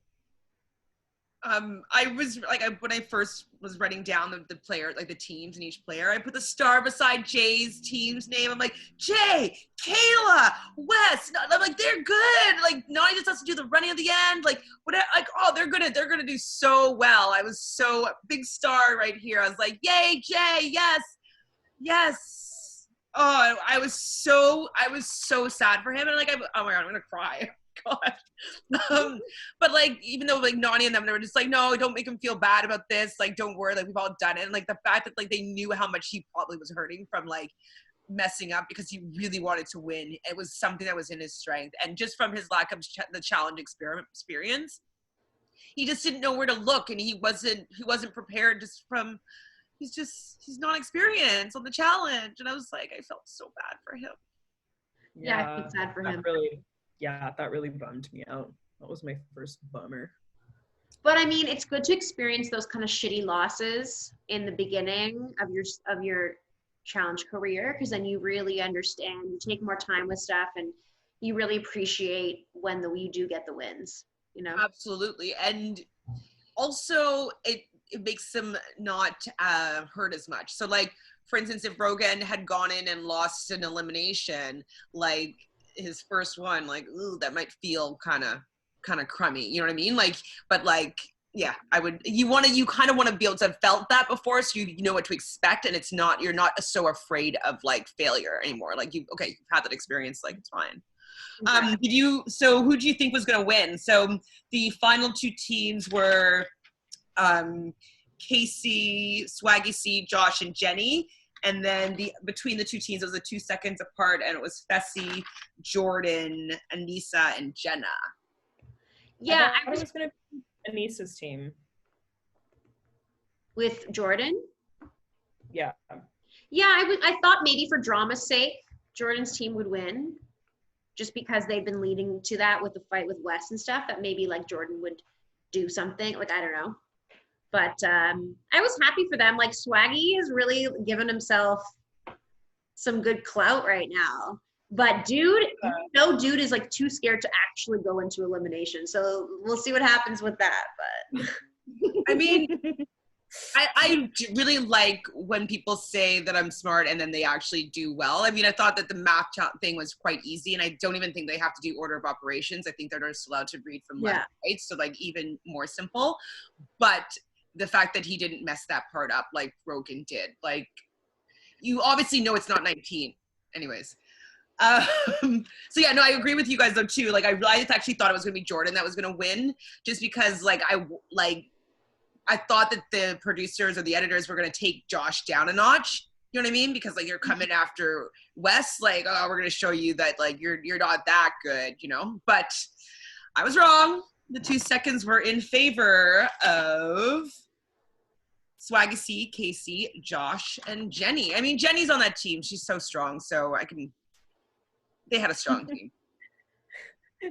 I was like, when I first was writing down the player, like the teams and each player, I put the star beside Jay's team's name. I'm like, Jay, Kayla, Wes. I'm like, they're good. Like, Nani just has to do the running at the end. Like, whatever. Like, oh, they're gonna do so well. I was so big star right here. I was like, yay, Jay, yes. Oh, I was so sad for him, and like, oh my god, I'm gonna cry. God. But like, even though like Nani and them, they were just like, no, don't make him feel bad about this. Like, don't worry, like we've all done it. And like the fact that like they knew how much he probably was hurting from like messing up because he really wanted to win. It was something that was in his strength. And just from his lack of the challenge experience, he just didn't know where to look, and he wasn't prepared just from, he's not experienced on the challenge. And I was like, I felt so bad for him. Yeah, I feel sad for him. That really bummed me out. That was my first bummer. But I mean, it's good to experience those kind of shitty losses in the beginning of your challenge career, because then you really understand, you take more time with stuff, and you really appreciate when you do get the wins, you know? Absolutely. And also it makes them not hurt as much. So like, for instance, if Rogan had gone in and lost an elimination, like his first one, like, ooh, that might feel kind of crummy, you know what I mean? Like, but like, yeah, you kind of want to be able to have felt that before, so you know what to expect, and you're not so afraid of like failure anymore. Like you've had that experience, like it's fine. Okay. So who do you think was going to win? So the final two teams were Casey, Swaggy C, Josh, and Jenny. And then between the two teams, it was 2 seconds apart, and it was Fessy, Jordan, Anissa, and Jenna. Yeah, I was going to be Anissa's team. With Jordan? Yeah. Yeah, I thought maybe for drama's sake, Jordan's team would win, just because they've been leading to that with the fight with Wes and stuff, that maybe like Jordan would do something, like I don't know. But I was happy for them. Like Swaggy has really given himself some good clout right now. But dude is like too scared to actually go into elimination. So we'll see what happens with that. But I mean, I really like when people say that I'm smart and then they actually do well. I mean, I thought that the math thing was quite easy, and I don't even think they have to do order of operations. I think they're just allowed to read from left to right, so like even more simple. But the fact that he didn't mess that part up like Rogan did, like you obviously know it's not 19. Anyways. So yeah, no, I agree with you guys though too. Like I actually thought it was gonna be Jordan that was gonna win, just because like I thought that the producers or the editors were gonna take Josh down a notch. You know what I mean? Because like you're coming after Wes, like, oh, we're gonna show you that like you're not that good, you know? But I was wrong. The 2 seconds were in favor of Swaggy C, Casey, Josh, and Jenny. I mean, Jenny's on that team. She's so strong, so they had a strong team.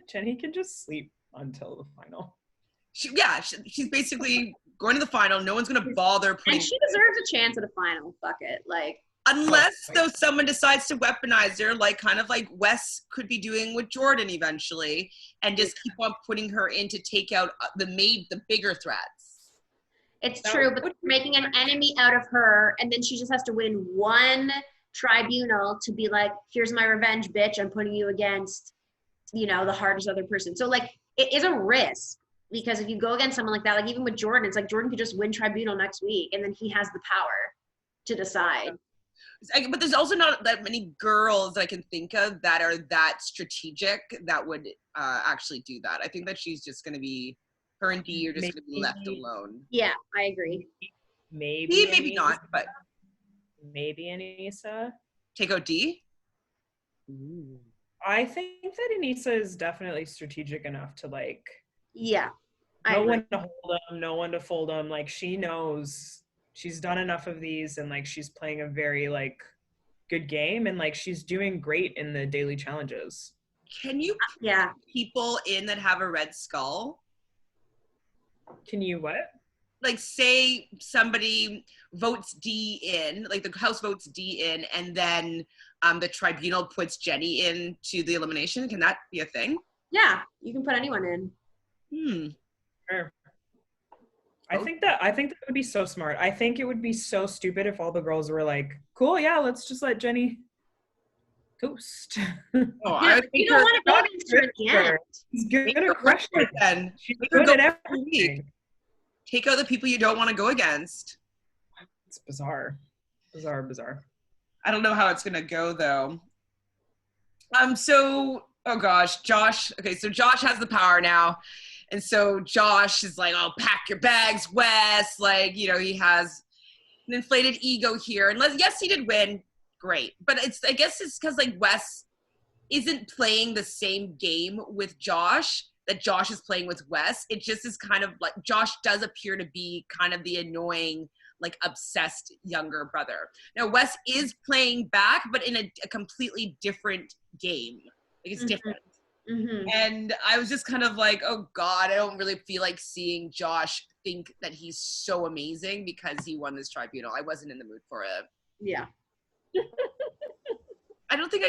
Jenny can just sleep until the final. She's basically going to the final. No one's going to bother putting... And she deserves a chance at a final. Fuck it. Like... Unless, though, someone decides to weaponize her, like kind of like Wes could be doing with Jordan eventually, and just keep on putting her in to take out the bigger threats. It's true, but making an enemy out of her, and then she just has to win one tribunal to be like, here's my revenge, bitch. I'm putting you against, the hardest other person. So like, it is a risk, because if you go against someone like that, like even with Jordan, it's like Jordan could just win tribunal next week, and then he has the power to decide. But there's also not that many girls that I can think of that are that strategic that would actually do that. I think that she's just going to be, her and Dee are just going to be left alone. Yeah, I agree. Maybe not, but maybe Anissa. Take out Dee? I think that Anissa is definitely strategic enough to like. Yeah. No one to hold them, no one to fold them. Like she knows she's done enough of these, and like she's playing a very like good game, and like she's doing great in the daily challenges. Can you people in that have a red skull? Can you what? Like say somebody votes D in, like the house votes D in, and then the tribunal puts Jenny into the elimination. Can that be a thing? Yeah, you can put anyone in. Sure. I think that would be so smart. I think it would be so stupid if all the girls were like, cool, yeah, let's just let Jenny ghost. Oh, you don't want to go against her again. She's good at crushing then. She's good at everything. Take out the people you don't want to go against. It's bizarre. Bizarre. I don't know how it's gonna go though. So Oh gosh, Josh. Okay, so Josh has the power now. And so Josh is like, oh, pack your bags, Wes. Like, you know, he has an inflated ego here. And yes, he did win. Great. But I guess it's because like Wes isn't playing the same game with Josh that Josh is playing with Wes. It just is kind of like Josh does appear to be kind of the annoying, like obsessed younger brother. Now Wes is playing back, but in a completely different game. Like it's different. Mm-hmm. And I was just kind of like, oh God, I don't really feel like seeing Josh think that he's so amazing because he won this tribunal. I wasn't in the mood for it. Yeah. I don't think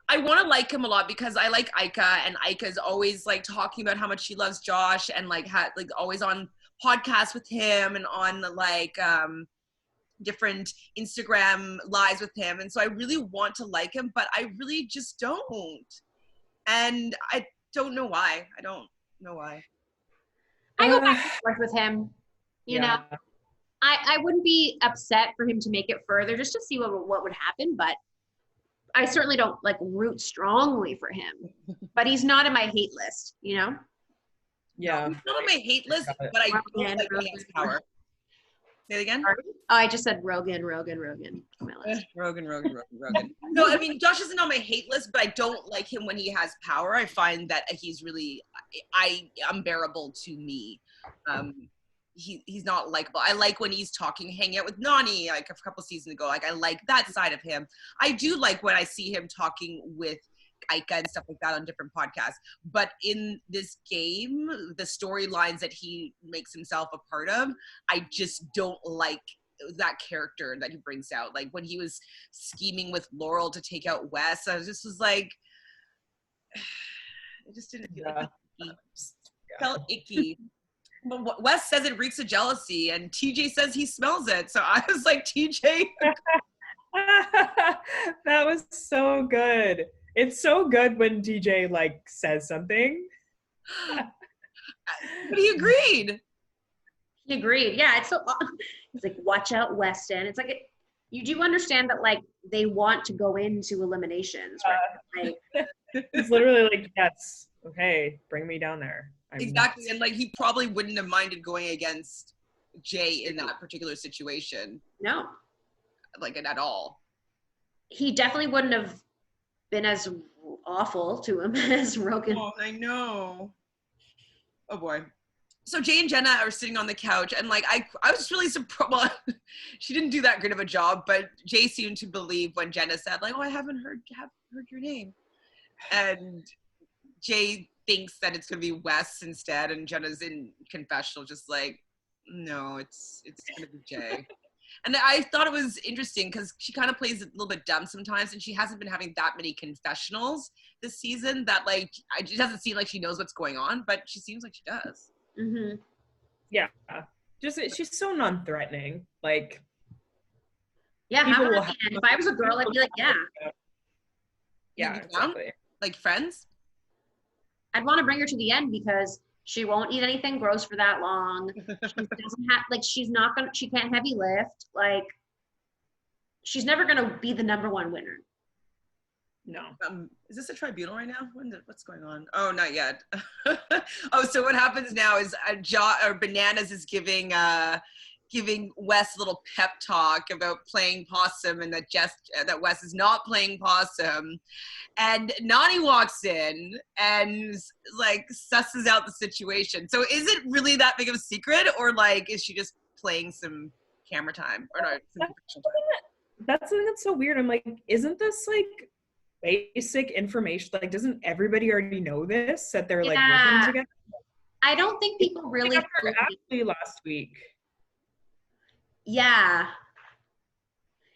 I want to like him a lot because I like Ika, and Ika's always like talking about how much she loves Josh and like always on podcasts with him and on like different Instagram lives with him. And so I really want to like him, but I really just don't. And I don't know why. I don't know why. I go back and forth with him. You know, I wouldn't be upset for him to make it further just to see what would happen, but I certainly don't like root strongly for him. But he's not in my hate list, you know? Yeah. No, he's not on my hate list, but I don't like he has power. Say it again? Oh, I just said Rogan on my list. Rogan. No, I mean, Josh isn't on my hate list, but I don't like him when he has power. I find that he's really unbearable to me. He's not likable. I like when he's hanging out with Nani, like a couple seasons ago. Like, I like that side of him. I do like when I see him talking with Ika and stuff like that on different podcasts. But in this game, the storylines that he makes himself a part of, I just don't like that character that he brings out. Like when he was scheming with Laurel to take out Wes, I just was like, I just didn't feel like icky. Felt icky. But Wes says it reeks of jealousy, and TJ says he smells it. So I was like, TJ. That was so good. It's so good when TJ like says something. But he agreed. He agreed. Yeah, it's so. He's like, watch out, Weston. It's like you do understand that like they want to go into eliminations, right? Like, it's literally like, yes, okay, bring me down there. Exactly, and like he probably wouldn't have minded going against Jay in that particular situation. No, like at all. He definitely wouldn't have been as awful to him as Rogan. Oh, I know. Oh boy. So Jay and Jenna are sitting on the couch, and like I was really surprised. Well, she didn't do that good of a job, but Jay seemed to believe when Jenna said like, "Oh, I haven't heard your name," and Jay thinks that it's gonna be Wes instead, and Jenna's in confessional, just like, no, it's gonna be Jay. And I thought it was interesting because she kind of plays a little bit dumb sometimes, and she hasn't been having that many confessionals this season. That like, it doesn't seem like she knows what's going on, but she seems like she does. Mm-hmm. Yeah, just she's so non-threatening. Like, yeah, if I was a girl, I'd be like, yeah, exactly. Like friends. I'd want to bring her to the end because she won't eat anything gross for that long. She doesn't have, like, she can't heavy lift. Like, she's never going to be the number one winner. No. Is this a tribunal right now? What's going on? Oh, not yet. Oh, so what happens now is Bananas is giving Wes a little pep talk about playing possum, and that Wes is not playing possum. And Nani walks in and like susses out the situation. So is it really that big of a secret, or like is she just playing some camera time or not? That's something that's so weird. I'm like, isn't this like basic information? Like, doesn't everybody already know this, that they're like working together? I don't think people really actually last week. Yeah.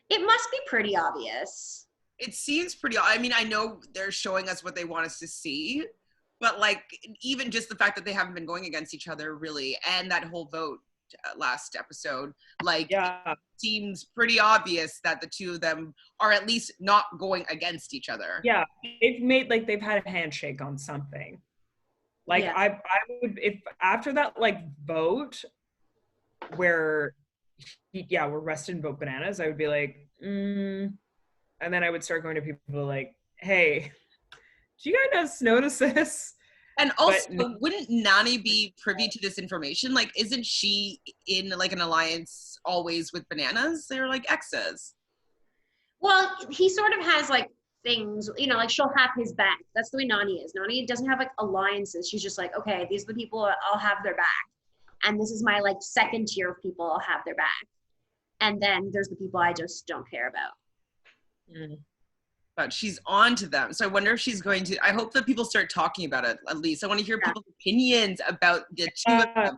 It must be pretty obvious. It seems pretty, I mean, I know they're showing us what they want us to see, but like, even just the fact that they haven't been going against each other really, and that whole vote last episode, like, it seems pretty obvious that the two of them are at least not going against each other. Yeah, they've had a handshake on something. Like, I would, if after that, like, vote where we're rested and vote Bananas, I would be like, and then I would start going to people like, hey, do you guys notice this? And also, wouldn't Nani be privy to this information? Like, isn't she in like an alliance always with Bananas? They're like exes. Well, he sort of has like things, you know, like she'll have his back. That's the way Nani is. Nani doesn't have like alliances. She's just like, okay, these are the people I'll have their back. And this is my like second tier of people I'll have their back. And then there's the people I just don't care about. But she's on to them. So I wonder if she's going to, I hope that people start talking about it at least. I want to hear people's opinions about the two of them.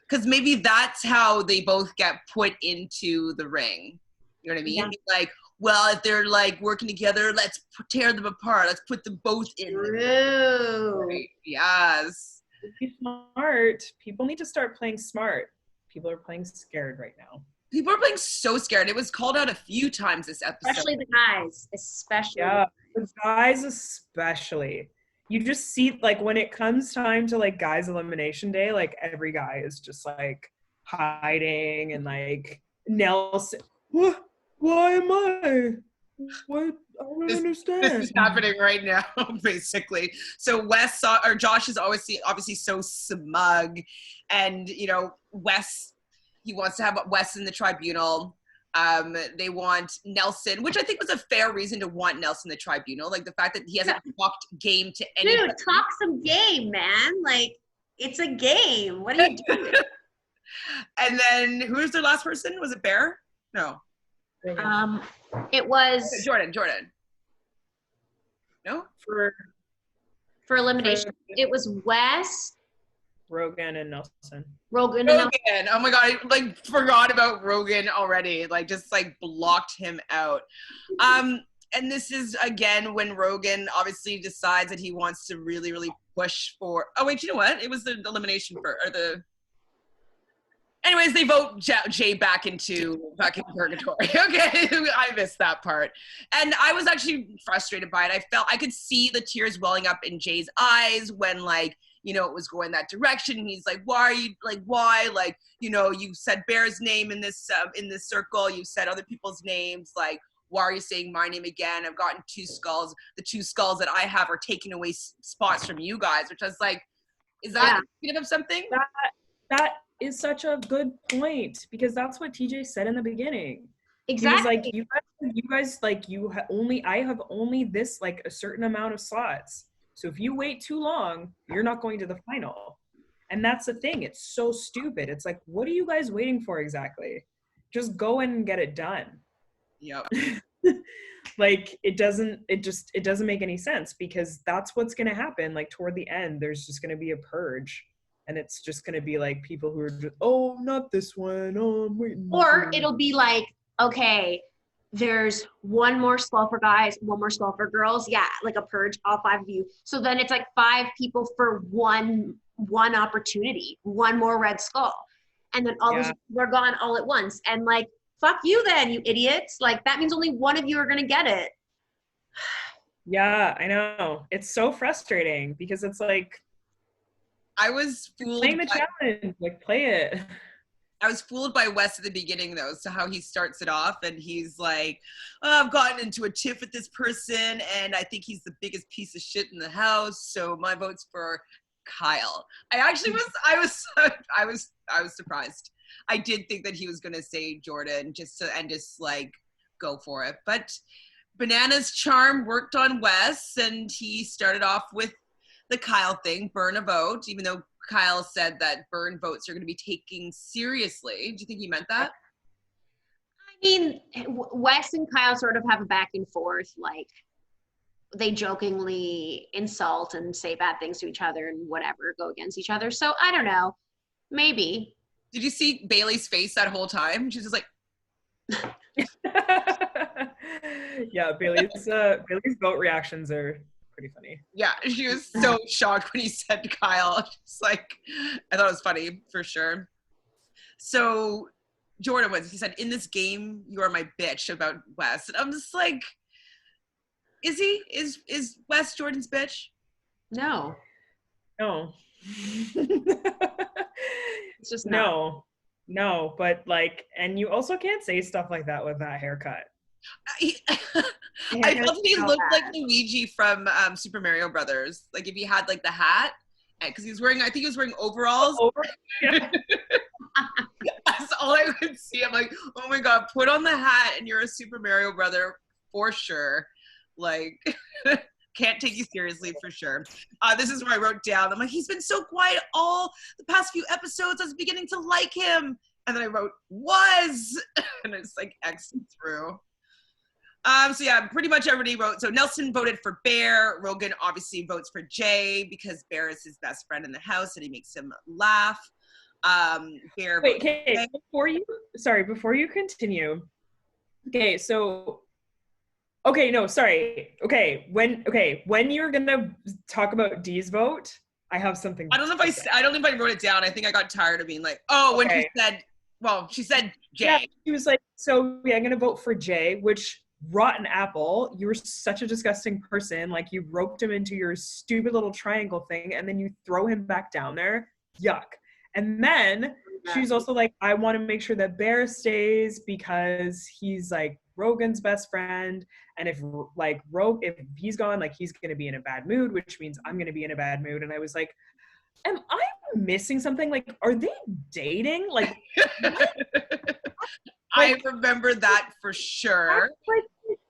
Because maybe that's how they both get put into the ring. You know what I mean? Yeah. Like, well, if they're like working together, let's tear them apart. Let's put them both in. True. Right? Yes. Be smart. People need to start playing smart. People are playing scared right now. People are playing so scared. It was called out a few times this episode. Especially the guys. Especially. Yeah, the guys especially. You just see, like, when it comes time to, like, guys' elimination day, like, every guy is just, like, hiding and, like, Nelson. What? Why am I? What? I don't understand. This is happening right now, basically. So Josh is obviously so smug. And, you know, he wants to have Wes in the tribunal. They want Nelson, which I think was a fair reason to want Nelson in the tribunal. Like the fact that he hasn't talked game to anyone. Dude, talk some game, man. Like, it's a game. What are you doing? And then who was their last person? Was it Bear? No. It was Jordan. No? For elimination. It was Wes, Rogan and Nelson. Rogan. Oh my god, I like forgot about Rogan already. Like just like blocked him out. And this is again when Rogan obviously decides that he wants to really, really push for. Oh wait, you know what? It was the elimination Anyways, they vote Jay back into purgatory. Okay, I missed that part. And I was actually frustrated by it. I could see the tears welling up in Jay's eyes when, like, you know, it was going that direction. He's like, why? Like, you know, you said Bear's name in this circle. You said other people's names. Like, why are you saying my name again? I've gotten 2 skulls. The 2 skulls that I have are taking away spots from you guys, which I was like, is that kind of something? That is such a good point, because that's what TJ said in the beginning. Exactly. He was like, you guys like, I have only this, like, a certain amount of slots. So if you wait too long, you're not going to the final. And that's the thing. It's so stupid. It's like, what are you guys waiting for exactly? Just go in and get it done. Yep. Like, it doesn't make any sense, because that's what's going to happen. Like, toward the end, there's just going to be a purge. And it's just going to be like people who are just, oh, not this one. Oh, I'm waiting. Or it'll be like, okay, there's 1 more skull for guys, 1 more skull for girls. Yeah, like a purge, all 5 of you. So then it's like 5 people for one opportunity, 1 more red skull. And then all those people are gone all at once. And like, fuck you then, you idiots. Like, that means only 1 of you are going to get it. Yeah, I know. It's so frustrating, because it's like, I was fooled. Playing the challenge, like, play it. I was fooled by Wes at the beginning, though. So how he starts it off, and he's like, oh, I've gotten into a tiff with this person, and I think he's the biggest piece of shit in the house. So my vote's for Kyle. I was surprised. I did think that he was going to say Jordan just like go for it. But Banana's charm worked on Wes, and he started off with the Kyle thing, burn a vote, even though Kyle said that burn votes are going to be taken seriously. Do you think he meant that? I mean, Wes and Kyle sort of have a back and forth, like they jokingly insult and say bad things to each other and whatever, go against each other. So I don't know, maybe. Did you see Bailey's face that whole time? She was just like. Yeah, Bailey's vote reactions are pretty funny. Yeah, she was so shocked when he said to Kyle. Just like, I thought it was funny for sure. So Jordan he said, in this game, you are my bitch about Wes. And I'm just like, is he? Is Wes Jordan's bitch? No. It's just no, but like, and you also can't say stuff like that with that haircut. I felt he looked like Luigi from Super Mario Brothers. Like if he had like the hat, because he was wearing, I think he was wearing overalls. Yeah. That's all I could see. I'm like, oh my God, put on the hat and you're a Super Mario Brother for sure. Like, can't take you seriously for sure. This is where I wrote down, I'm like, he's been so quiet all the past few episodes. I was beginning to like him. And then I wrote, was, and it's like X through. So yeah, pretty much everybody wrote. So Nelson voted for Bear. Rogan obviously votes for Jay because Bear is his best friend in the house and he makes him laugh. Bear. Wait, okay, before you continue. Okay, so okay, no, sorry. Okay, when you're gonna talk about Dee's vote, I have something. I don't know if I wrote it down. I think I got tired of being like, when she said, she said Jay. Yeah, she was like, so yeah, I'm gonna vote for Jay, which rotten apple. You were such a disgusting person. Like you roped him into your stupid little triangle thing, and then you throw him back down there. Yuck. And then she's also like, I want to make sure that Bear stays because he's like Rogan's best friend. And if he's gone, like he's going to be in a bad mood, which means I'm going to be in a bad mood. And I was like, am I missing something? Like, are they dating? Like, I remember that for sure. Like,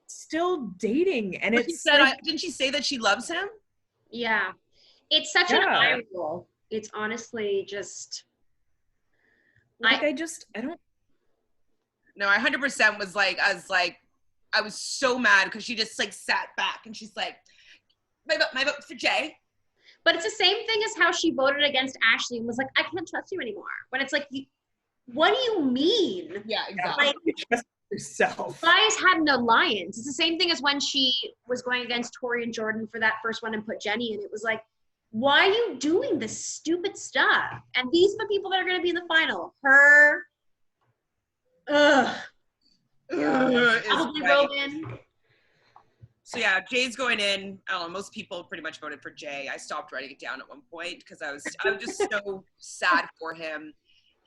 still dating. And it's didn't she say that she loves him? Yeah. It's such an eye roll. It's honestly just like I don't. No, I 100% was like, I was so mad because she just like sat back and she's like, my vote for Jay. But it's the same thing as how she voted against Ashley and was like, I can't trust you anymore. When it's like, what do you mean? Yeah, exactly. Like, trust yourself. Guys had an alliance. It's the same thing as when she was going against Tori and Jordan for that first one and put Jenny in. It was like, why are you doing this stupid stuff? And these are the people that are going to be in the final. Her. Probably Rogan. So yeah, Jay's going in. I don't know, most people pretty much voted for Jay. I stopped writing it down at one point because I was just so sad for him.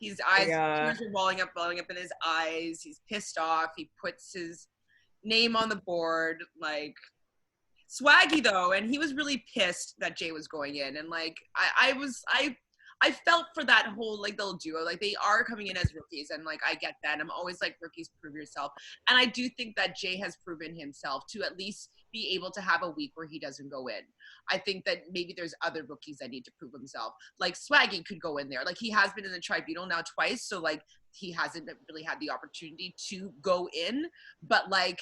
His eyes, tears are welling up in his eyes. He's pissed off. He puts his name on the board, like swaggy though, and he was really pissed that Jay was going in. And like I felt for that whole like little duo. Like they are coming in as rookies, and like I get that. I'm always like, rookies, prove yourself. And I do think that Jay has proven himself to at least be able to have a week where he doesn't go in. I think that maybe there's other rookies that need to prove himself. Like Swaggy could go in there. Like he has been in the tribunal now twice, so like he hasn't really had the opportunity to go in. But like,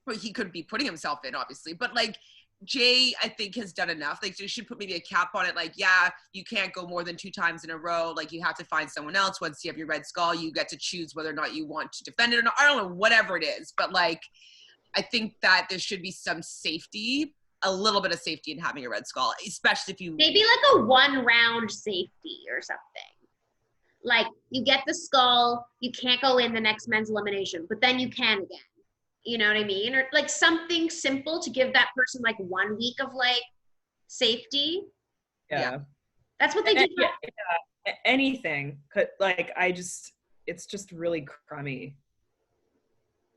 well, he could be putting himself in, obviously. But like Jay, I think, has done enough. Like they should put maybe a cap on it. Like, yeah, you can't go more than 2 times in a row. Like you have to find someone else. Once you have your red skull, you get to choose whether or not you want to defend it or not. I don't know, whatever it is. But like, I think that there should be some safety, a little bit of safety in having a red skull, especially if you... Maybe like a 1-round safety or something. Like you get the skull, you can't go in the next men's elimination, but then you can again. You know what I mean? Or like something simple to give that person like 1 week of like safety. Yeah. That's what they do. Yeah. Anything. Like it's just really crummy.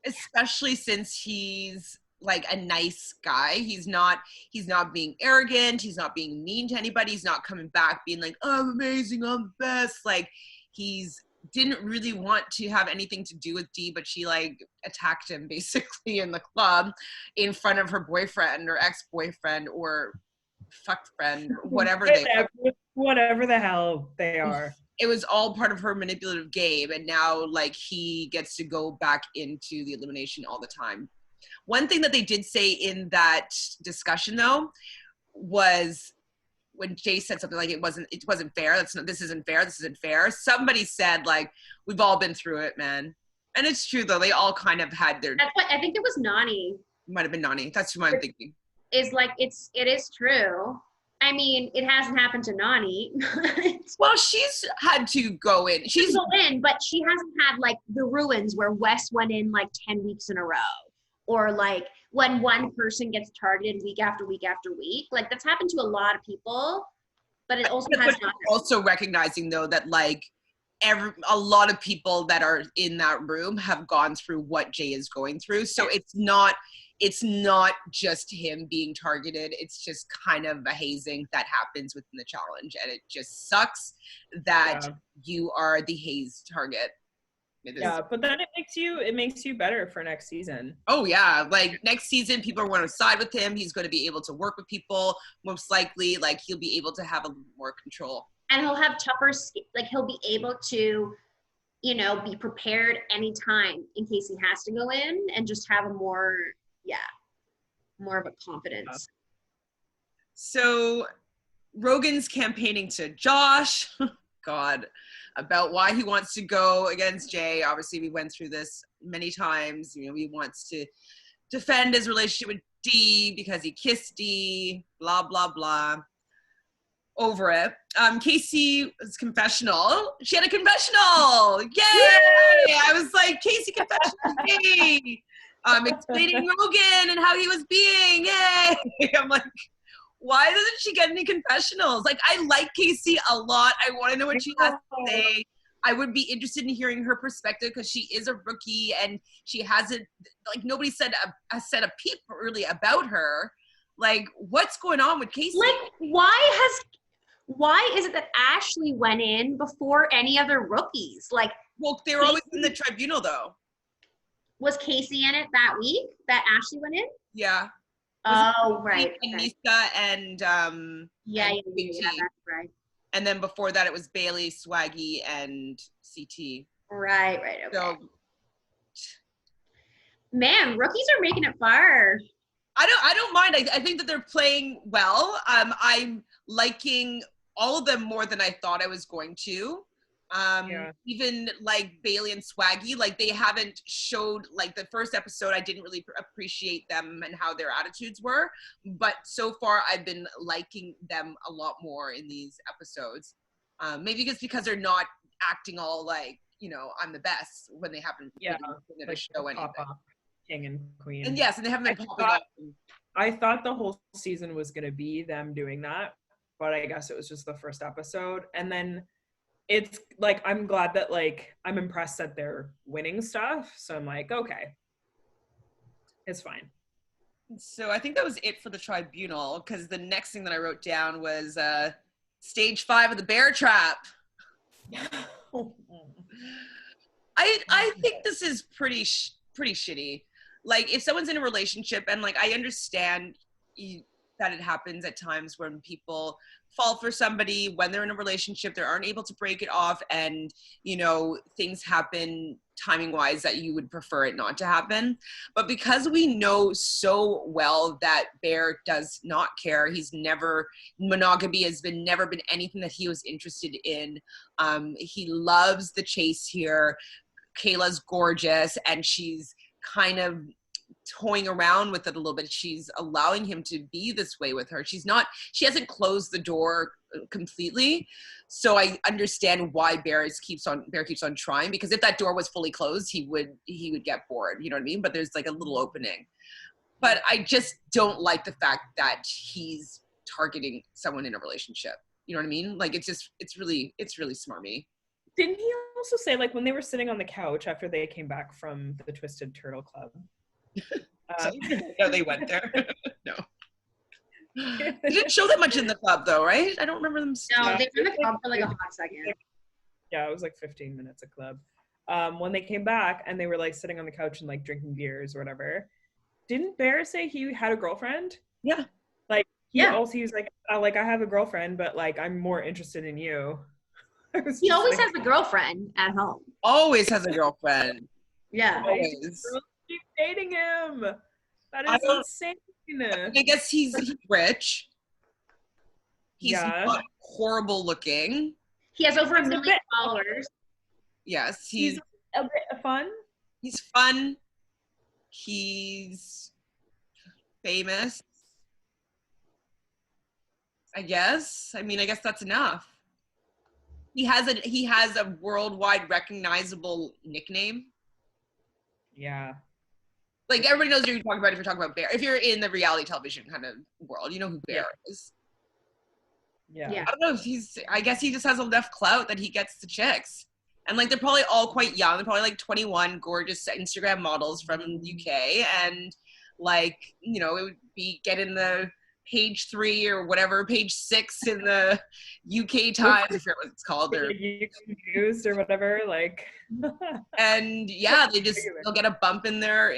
Especially since he's like a nice guy. He's not being arrogant. He's not being mean to anybody. He's not coming back being like, oh, I'm amazing, I'm the best. Like he's didn't really want to have anything to do with Dee, but she like attacked him basically in the club in front of her boyfriend or ex-boyfriend or fuck friend, whatever the hell they are. It was all part of her manipulative game, and now like he gets to go back into the elimination all the time. One thing that they did say in that discussion though was when Jay said something like it wasn't fair. This isn't fair. Somebody said like, we've all been through it, man. And it's true though. They all kind of had their. That's what I think it was Nani. Might have been Nani. That's who I'm thinking. Is like it is true. I mean, it hasn't happened to Nani. Well, she's had to go in. She's go in, but she hasn't had like the ruins where Wes went in like 10 weeks in a row. Or like when one person gets targeted week after week after week. Like that's happened to a lot of people, but it also has not. Also recognizing though that like a lot of people that are in that room have gone through what Jay is going through. So it's not just him being targeted. It's just kind of a hazing that happens within the challenge. And it just sucks that you are the hazed target. Yeah, but then it makes you better for next season. Oh yeah, like next season people are going to side with him. He's going to be able to work with people most likely. Like he'll be able to have a little more control. And he'll have tougher, like he'll be able to, you know, be prepared anytime in case he has to go in and just have a more of a confidence. So Rogan's campaigning to Josh. God, about why he wants to go against Jay. Obviously, we went through this many times. You know, he wants to defend his relationship with Dee because he kissed Dee, blah, blah, blah. Over it. Casey's confessional. She had a confessional. Yay! I was like, Casey confessional. Yay! Explaining Rogan and how he was being. Yay! I'm like, why doesn't she get any confessionals? Like, I like Casey a lot. I want to know what she has to say. I would be interested in hearing her perspective because she is a rookie and she hasn't, like, nobody said a peep really about her. Like, what's going on with Casey? Like, why is it that Ashley went in before any other rookies? Like, well, they were always in the tribunal, though. Was Casey in it that week that Ashley went in? Yeah. Oh, right. And Nisa and yeah, that's right. And then before that, it was Bailey, Swaggy, and CT. Right, okay. So, man, rookies are making it far. I don't mind. I think that they're playing well. I'm liking all of them more than I thought I was going to. Even like Bailey and Swaggy, like they haven't showed, like the first episode, I didn't really appreciate them and how their attitudes were. But so far, I've been liking them a lot more in these episodes. Maybe because they're not acting all like, you know, I'm the best when they haven't been in a show anything. King and queen. And yes, and they haven't been popping up. I thought the whole season was going to be them doing that, but I guess it was just the first episode. And then it's like, I'm glad that, like, I'm impressed that they're winning stuff. So I'm like, okay, it's fine. So I think that was it for the tribunal, because the next thing that I wrote down was stage 5 of the bear trap. I think this is pretty shitty. Like, if someone's in a relationship, and like I understand that it happens at times when people fall for somebody when they're in a relationship, they aren't able to break it off, and you know, things happen timing wise that you would prefer it not to happen. But because we know so well that Bear does not care, monogamy has never been anything that he was interested in. He loves the chase here. Kayla's gorgeous, and she's kind of toying around with it a little bit. She's allowing him to be this way with her. She hasn't closed the door completely. So I understand why Bear keeps on trying, because if that door was fully closed, he would get bored, you know what I mean? But there's like a little opening. But I just don't like the fact that he's targeting someone in a relationship. You know what I mean? Like, it's really smarmy. Didn't he also say, like, when they were sitting on the couch after they came back from the Twisted Turtle Club? No, they went there. No. They didn't show that much in the club, though, right? I don't remember them. No, they were in the club for like a hot second. Yeah, it was like 15 minutes of club. When they came back and they were like sitting on the couch and like drinking beers or whatever, didn't Bear say he had a girlfriend? Yeah. Like, he was like, I have a girlfriend, but like, I'm more interested in you. He always has a girlfriend at home. Always has a girlfriend. Yeah. Always. Keep dating him. That is insane. I guess he's rich. He's not horrible looking. He has over 1 million followers. Yes, he's a bit fun. He's fun. He's famous. I guess. I mean, I guess that's enough. He has a worldwide recognizable nickname. Yeah. Like, everybody knows who you're talking about if you're talking about Bear. If you're in the reality television kind of world, you know who Bear is. Yeah. I don't know if I guess he just has enough clout that he gets the chicks. And like, they're probably all quite young. They're probably like 21 gorgeous Instagram models from the UK. And like, you know, it would be getting the page 3 or whatever, page 6 in the UK Times, I forget what it's called. They're used or whatever, like. And yeah, they'll get a bump in their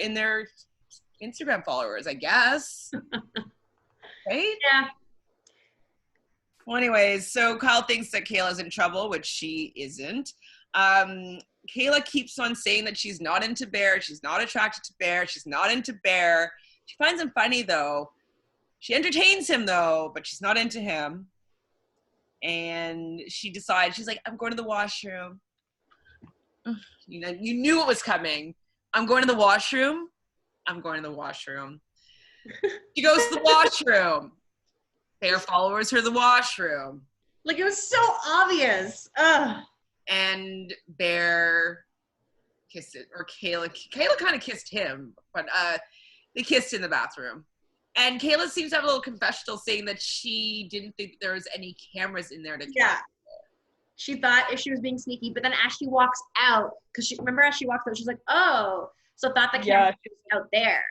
Instagram followers, I guess. Right? Yeah. Well, anyways, so Kyle thinks that Kayla's in trouble, which she isn't. Kayla keeps on saying that she's not into Bear, she's not attracted to Bear, she's not into Bear. She finds him funny, though. She entertains him, though, but she's not into him. And she decides, she's like, I'm going to the washroom. You know, you knew it was coming. I'm going to the washroom. I'm going to the washroom. She goes to the washroom. Bear follows her to the washroom. Like, it was so obvious. Ugh. And Bear kissed it, or Kayla kind of kissed him, but they kissed in the bathroom. And Kayla seems to have a little confessional saying that she didn't think there was any cameras in there to capture. She thought if she was being sneaky, but then as she walks out, because remember as she walks out, she's like, oh, so thought the camera was out there.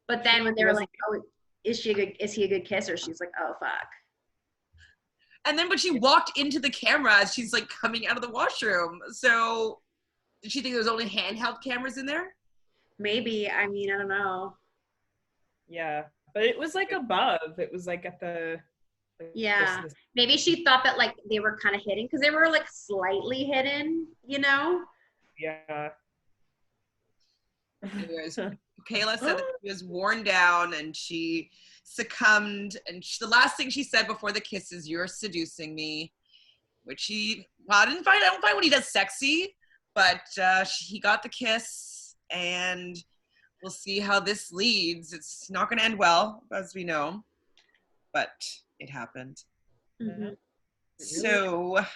But then when they were like, oh, is he a good kisser? She's like, oh, fuck. And then when she walked into the camera, she's like coming out of the washroom. So did she think there was only handheld cameras in there? Maybe. I mean, I don't know. Yeah. But it was like above. It was like at the... Like, maybe she thought that like they were kind of hidden because they were like slightly hidden, you know? Yeah. Anyways, Kayla said that she was worn down and she succumbed, and the last thing she said before the kiss is, "You're seducing me," which I don't find what he does sexy, but he got the kiss, and we'll see how this leads. It's not going to end well, as we know, but it happened. Mm-hmm. So I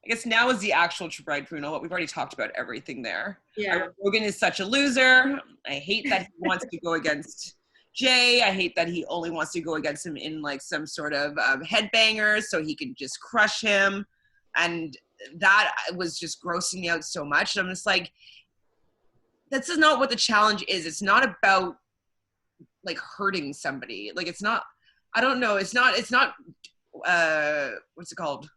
guess now is the actual tribunal, but we've already talked about everything there. Yeah. Rogan is such a loser. I hate that he wants to go against Jay. I hate that he only wants to go against him in like some sort of headbanger so he can just crush him. And that was just grossing me out so much. I'm just like, this is not what the challenge is. It's not about like hurting somebody. Like, it's not, I don't know. It's not, what's it called?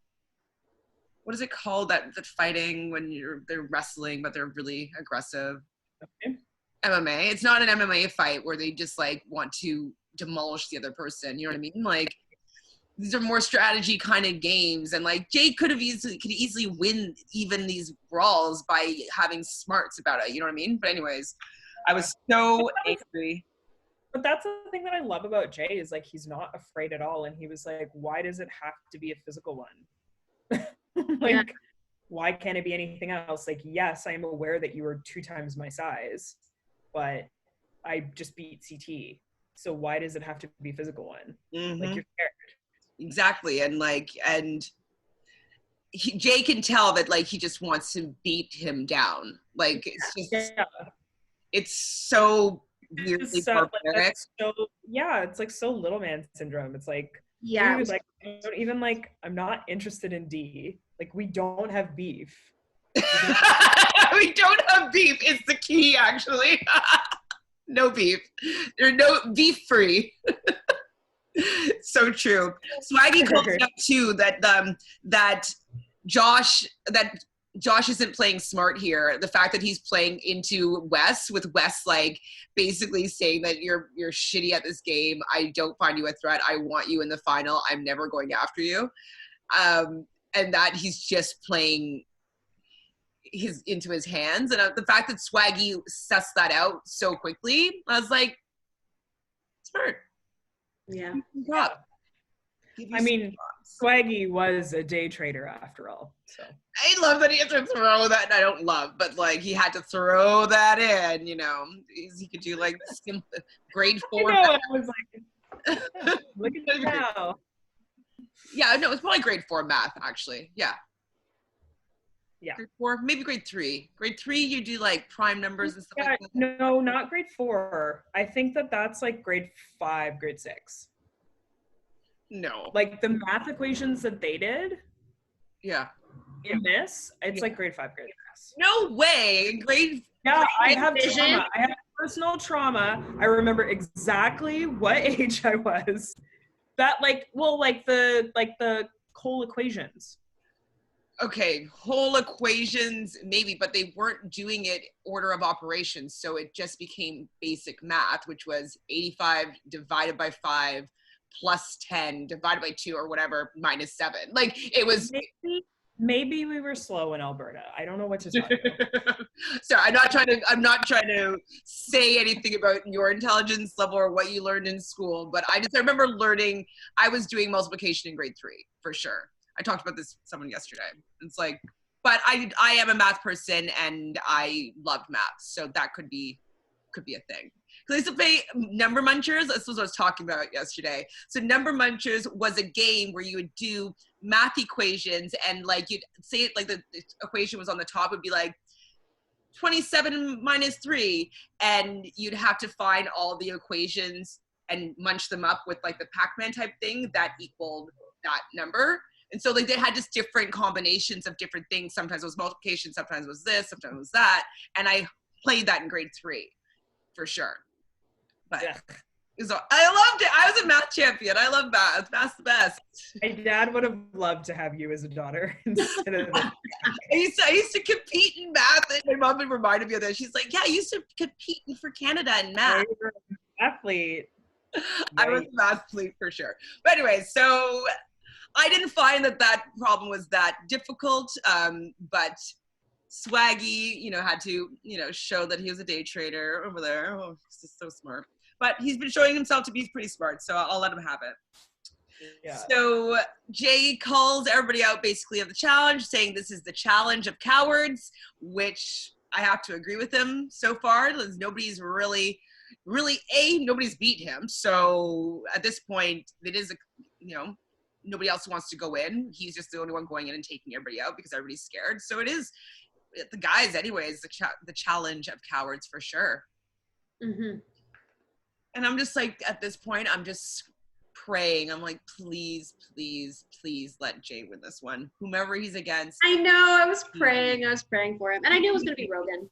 What is it called that fighting when they're wrestling, but they're really aggressive? Okay. MMA. It's not an MMA fight where they just like want to demolish the other person. You know what I mean? Like, these are more strategy kind of games, and like Jay could easily win even these brawls by having smarts about it. You know what I mean? But anyways, I was so angry. But that's the thing that I love about Jay is like he's not afraid at all, and he was like, "Why does it have to be a physical one? Like, why can't it be anything else? Like, yes, I am aware that you are 2 times my size, but I just beat CT. So why does it have to be a physical one? Mm-hmm. Like, you're scared." Exactly, and Jay can tell that like he just wants to beat him down. Like, it's just it's so weirdly barbaric. It's like so little man syndrome. It's like, dude, like, I don't even like, I'm not interested in D. Like, we don't have beef. We don't have beef is the key, actually. No beef. There's no beef free. So true. Swaggy calls out too that Josh isn't playing smart here. The fact that he's playing into Wes, with Wes like basically saying that you're shitty at this game. I don't find you a threat. I want you in the final. I'm never going after you. And that he's just playing into his hands. And the fact that Swaggy sussed that out so quickly, I was like, smart. Yeah. I mean, Swaggy was a day trader after all. So I love that he had to throw that. I don't love, but like he had to throw that in. You know, he could do like grade 4. I know, I was like, look at you now. Yeah, no, it's probably grade 4 math actually. Yeah. Grade 4, maybe grade 3. Grade 3, you do like prime numbers and stuff like that. No, not grade 4. I think that's like grade 5, grade 6. No. Like the math equations that they did. Yeah. in this, it's like grade 5, grade 6. No way. Yeah, I have trauma. I have personal trauma. I remember exactly what age I was. That like the whole equations. Okay, whole equations, maybe, but they weren't doing it order of operations. So it just became basic math, which was 85 divided by 5 plus 10 divided by 2 or whatever minus 7. Like it was. Maybe we were slow in Alberta. I don't know what to tell you. So I'm not trying to say anything about your intelligence level or what you learned in school, but I remember learning. I was doing multiplication in grade 3 for sure. I talked about this with someone yesterday. It's like, but I am a math person and I loved math, so that could be a thing. Because I used to play Number Munchers. This was what I was talking about yesterday. So Number Munchers was a game where you would do math equations and like you'd say it like the equation was on the top. It would be like 27 minus 3, and you'd have to find all the equations and munch them up with like the Pac-Man type thing that equaled that number. And so like they had just different combinations of different things. Sometimes it was multiplication, sometimes it was this, sometimes it was that. And I played that in grade 3 for sure. But I loved it. I was a math champion. I love math. Math's the best. My dad would have loved to have you as a daughter instead of I used to compete in math, and my mom reminded me of that. She's like, yeah, I used to compete for Canada in math. You're an athlete. I was a math athlete for sure. But anyway, so I didn't find that problem was that difficult, but Swaggy, had to, show that he was a day trader over there. Oh, he's just so smart. But he's been showing himself to be pretty smart, so I'll let him have it. Yeah. So Jay calls everybody out basically of the challenge, saying this is the challenge of cowards, which I have to agree with him so far. Nobody's really nobody's beat him. So at this point, it is nobody else wants to go in. He's just the only one going in and taking everybody out because everybody's scared. So it is the guys, anyways, the challenge of cowards for sure. Mm-hmm. And I'm just like, at this point, I'm just praying. I'm like, please, please, please let Jay win this one. Whomever he's against. I know. I was praying for him. And I knew it was going to be Rogan.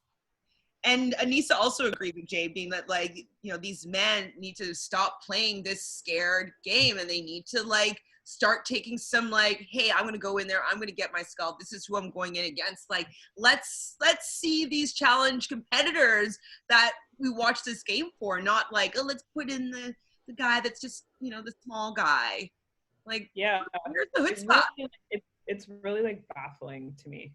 And Anissa also agreed with Jay, being that, like, these men need to stop playing this scared game, and they need to, like, start taking some, like, hey, I'm going to go in there. I'm going to get my scalp. This is who I'm going in against. Like, let's see these challenge competitors that we watch this game for, not like, oh, let's put in the guy that's just, the small guy. Like, yeah, where's the hood spot? It's really, like, baffling to me.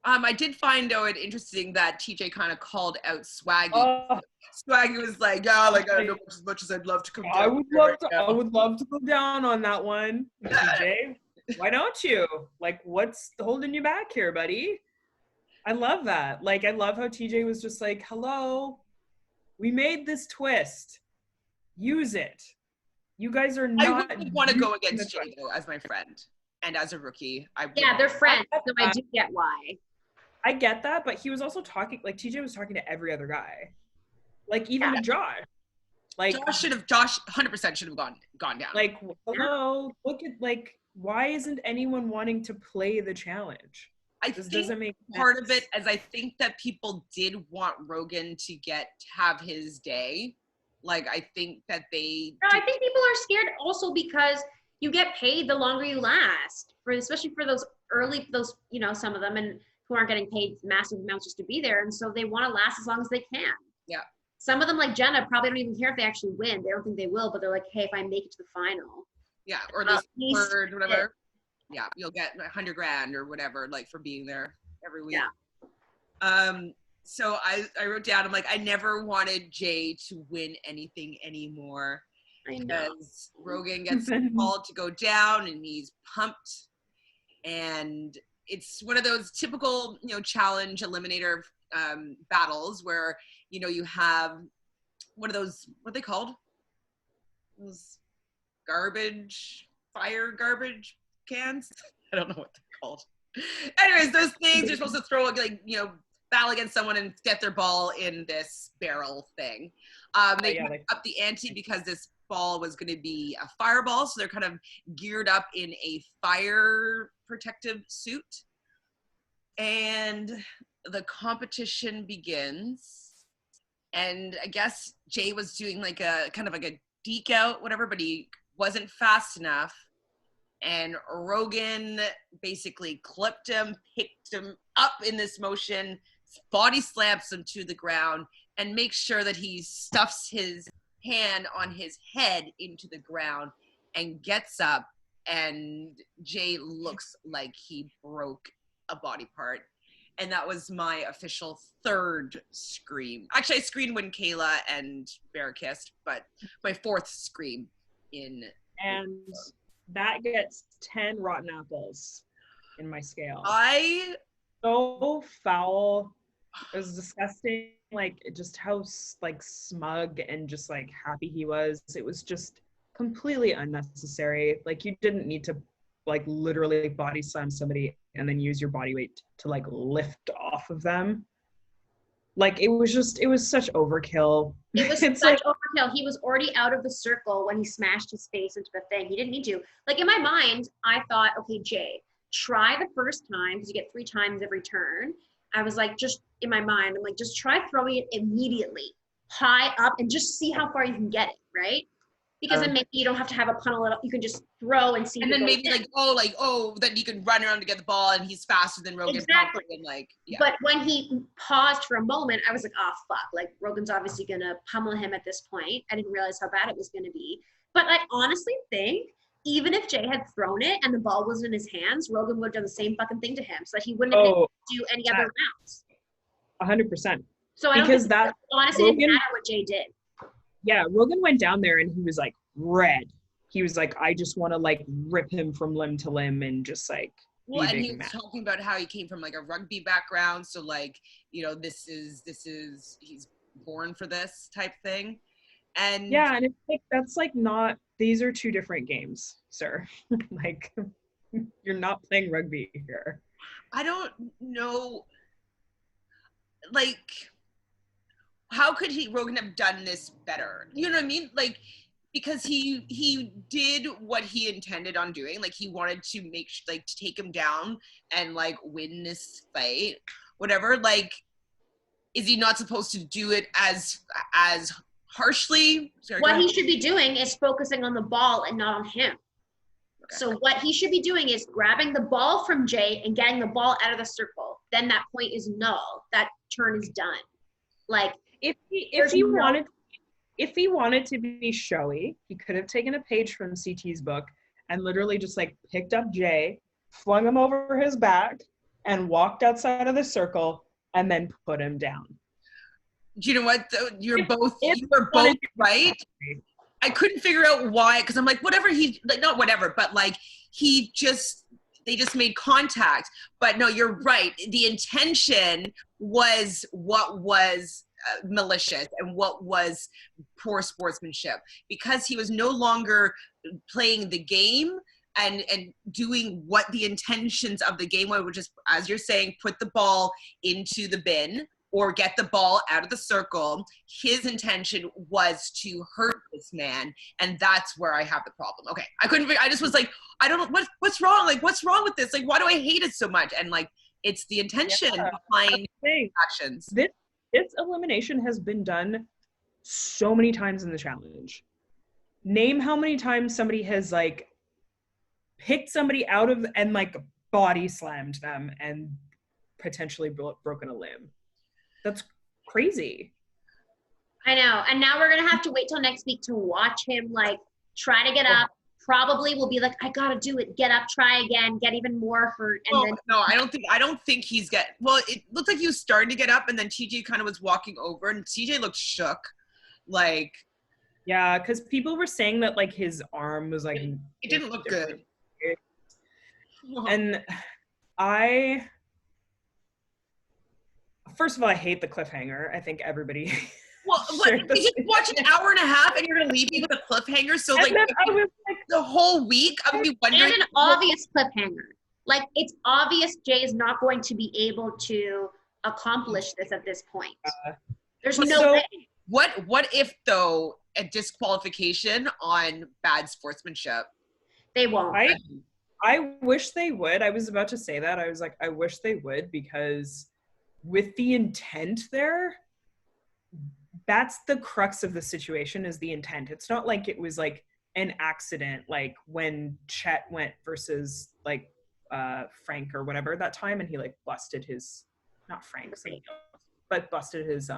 I did find it interesting that TJ kind of called out Swaggy. Oh. Swaggy was like, yeah, like I don't know as much as I'd love to come down. I would love to go down on that one, TJ. Why don't you? Like, what's holding you back here, buddy? I love that. Like, I love how TJ was just like, hello, we made this twist. Use it. You guys are not. I wouldn't want to go against Jay though as my friend and as a rookie. Yeah, they're friends, so I do get why. I get that, but he was also talking, like, TJ was talking to every other guy. Like, even to Josh. Like, Josh 100% should have gone down. Like, hello, look at, like, why isn't anyone wanting to play the challenge? This doesn't make sense. Part of it is I think that people did want Rogan to have his day. Like, I think that I think people are scared also because you get paid the longer you last, especially for those some of them, and who aren't getting paid massive amounts just to be there. And so they want to last as long as they can. Yeah. Some of them, like Jenna, probably don't even care if they actually win. They don't think they will, but they're like, hey, if I make it to the final. Yeah. Or this third, whatever. Yeah. You'll get $100,000 or whatever, like, for being there every week. Yeah. So I wrote down, I'm like, I never wanted Jay to win anything anymore. I know. Because Rogan gets called to go down and he's pumped. And it's one of those typical, challenge eliminator battles where, you have what are they called? Those fire garbage cans? I don't know what they're called. Anyways, those things you're supposed to throw, like, battle against someone and get their ball in this barrel thing. They up the ante because this ball was going to be a fireball, so they're kind of geared up in a fire protective suit. And the competition begins. And I guess Jay was doing like a kind of like a deke out, whatever, but he wasn't fast enough. And Rogan basically clipped him, picked him up in this motion, body slams him to the ground, and makes sure that he stuffs his hand on his head into the ground and gets up. And Jay looks like he broke a body part. And that was my official third scream. Actually, I screamed when Kayla and Bear kissed, but my fourth scream in. And that gets 10 rotten apples in my scale. So foul. It was disgusting. Like, just how like smug and just like happy he was. It was just completely unnecessary. Like, you didn't need to like literally body slam somebody and then use your body weight to like lift off of them. Like, it was such overkill. It was such overkill. He was already out of the circle when he smashed his face into the thing. He didn't need to. Like, in my mind, I thought, okay, Jay, try the first time, because you get 3 times every turn. I was like, just in my mind, I'm like, just try throwing it immediately, high up, and just see how far you can get it, right? Because then maybe you don't have to have a funnel it up. You can just throw and see. And then maybe then you can run around to get the ball, and he's faster than Rogan. Exactly. And like, yeah. But when he paused for a moment, I was like, oh, fuck. Like, Rogan's obviously going to pummel him at this point. I didn't realize how bad it was going to be. But I honestly think even if Jay had thrown it and the ball was in his hands, Rogan would have done the same fucking thing to him, so that he wouldn't have had to do any other rounds. 100%. So I don't think that honestly didn't matter what Jay did. Yeah, Rogan went down there and he was like red. He was like, I just want to like rip him from limb to limb and just like. Well, and he was talking about how he came from like a rugby background, so like, you know, this is he's born for this type thing. And yeah, and it's like, that's like not, these are 2 different games, sir. Like, you're not playing rugby here. I don't know, like, how could Rogan have done this better? You know what I mean? Like, because he did what he intended on doing. Like, he wanted to to take him down and like win this fight, whatever. Like, is he not supposed to do it as harshly? Sorry, what he should be doing is focusing on the ball and not on him. Okay. So what he should be doing is grabbing the ball from Jay and getting the ball out of the circle. Then that point is null. That turn is done. Like, if he wanted to be showy, he could have taken a page from CT's book and literally just like picked up Jay, flung him over his back, and walked outside of the circle and then put him down. Do you know what? You were both right. I couldn't figure out why, because I'm like, whatever not whatever, but like they just made contact. But no, you're right. The intention was what was malicious and what was poor sportsmanship, because he was no longer playing the game and doing what the intentions of the game were, which is, as you're saying, put the ball into the bin or get the ball out of the circle. His intention was to hurt this man, and that's where I have the problem. Okay, I just was like, I don't know, what's wrong? Like, what's wrong with this? Like, why do I hate it so much? And like, it's the intention behind actions. This elimination has been done so many times in the challenge. Name how many times somebody has like picked somebody out of and like body slammed them and potentially broken a limb. That's crazy. I know. And now we're going to have to wait till next week to watch him like try to get up. Probably will be like, I gotta do it. Get up, try again, get even more hurt. And then no, I don't think he's well, it looked like he was starting to get up, and then TJ kind of was walking over, and TJ looked shook. Like, yeah, because people were saying that like his arm was like it didn't look good. And first of all, I hate the cliffhanger. I think everybody well, you just watch an hour and a half and you're gonna leave me with a cliffhanger. So like, I was like the whole week I'm gonna be wondering. And an obvious cliffhanger. Like, it's obvious Jay is not going to be able to accomplish this at this point. There's no way. What if though a disqualification on bad sportsmanship? They won't. I wish they would. I was about to say that. I was like, I wish they would, because with the intent there, that's the crux of the situation, is the intent. It's not like it was like an accident, like when Chet went versus like Frank or whatever that time, and he like busted his, not Frank, but busted his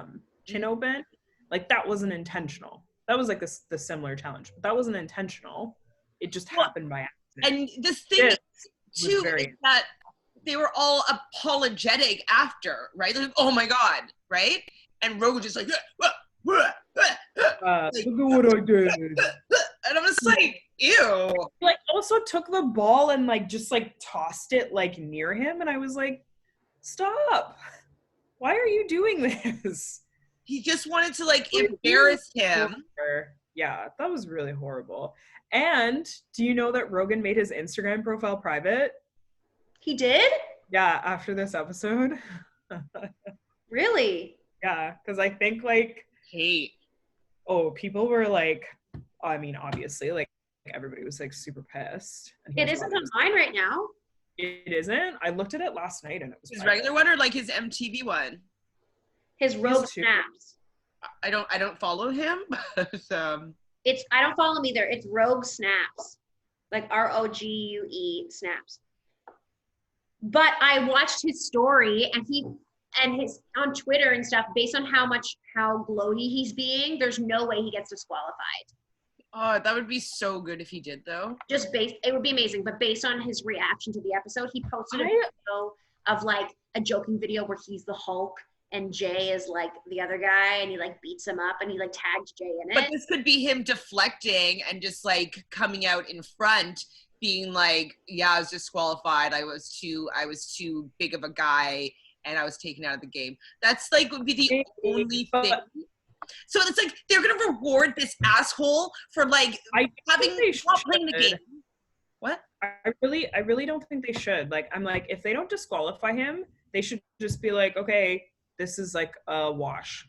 chin open. Like that wasn't intentional. That was like the similar challenge, but that wasn't intentional. It just happened by accident. And the thing too is that they were all apologetic after, right? Like, oh my God, right? And Rogan just like, look at what I did. And I'm just like, ew. Like also took the ball and like just like tossed it like near him, and I was like, stop. Why are you doing this? He just wanted to like embarrass him. Yeah, that was really horrible. And do you know that Rogan made his Instagram profile private? He did? Yeah, after this episode. Really? Yeah, because I think like people were like, I mean, obviously, like everybody was like super pissed. It isn't on mine right now. It isn't? I looked at it last night and it was his regular one or like his MTV one? His Rogue Snaps. I don't follow him. But, I don't follow him either. It's Rogue Snaps. Like ROGUE Snaps. But I watched his story and his on Twitter and stuff, based on how gloaty he's being, there's no way he gets disqualified. Oh, that would be so good if he did though. It would be amazing, but based on his reaction to the episode, he posted a video of like a joking video where he's the Hulk and Jay is like the other guy, and he like beats him up, and he like tagged Jay in it. But this could be him deflecting and just like coming out in front, being like, yeah, I was disqualified. I was too big of a guy, and I was taken out of the game. That's like would be the only thing. So it's like they're gonna reward this asshole for like not playing the game. What? I really don't think they should. Like, I'm like, if they don't disqualify him, they should just be like, okay, this is like a wash.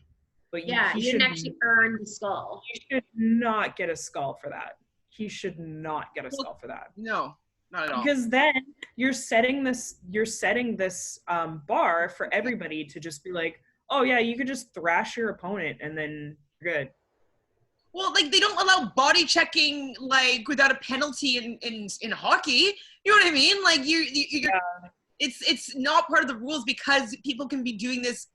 But yeah, he didn't actually earn the skull. He should not get a skull for that. He should not get a skull for that. No, not at all. Because then you're setting this bar for everybody to just be like, oh yeah, you could just thrash your opponent and then you're good. Well, like they don't allow body checking like without a penalty in hockey. You know what I mean? Like it's not part of the rules because people can be doing this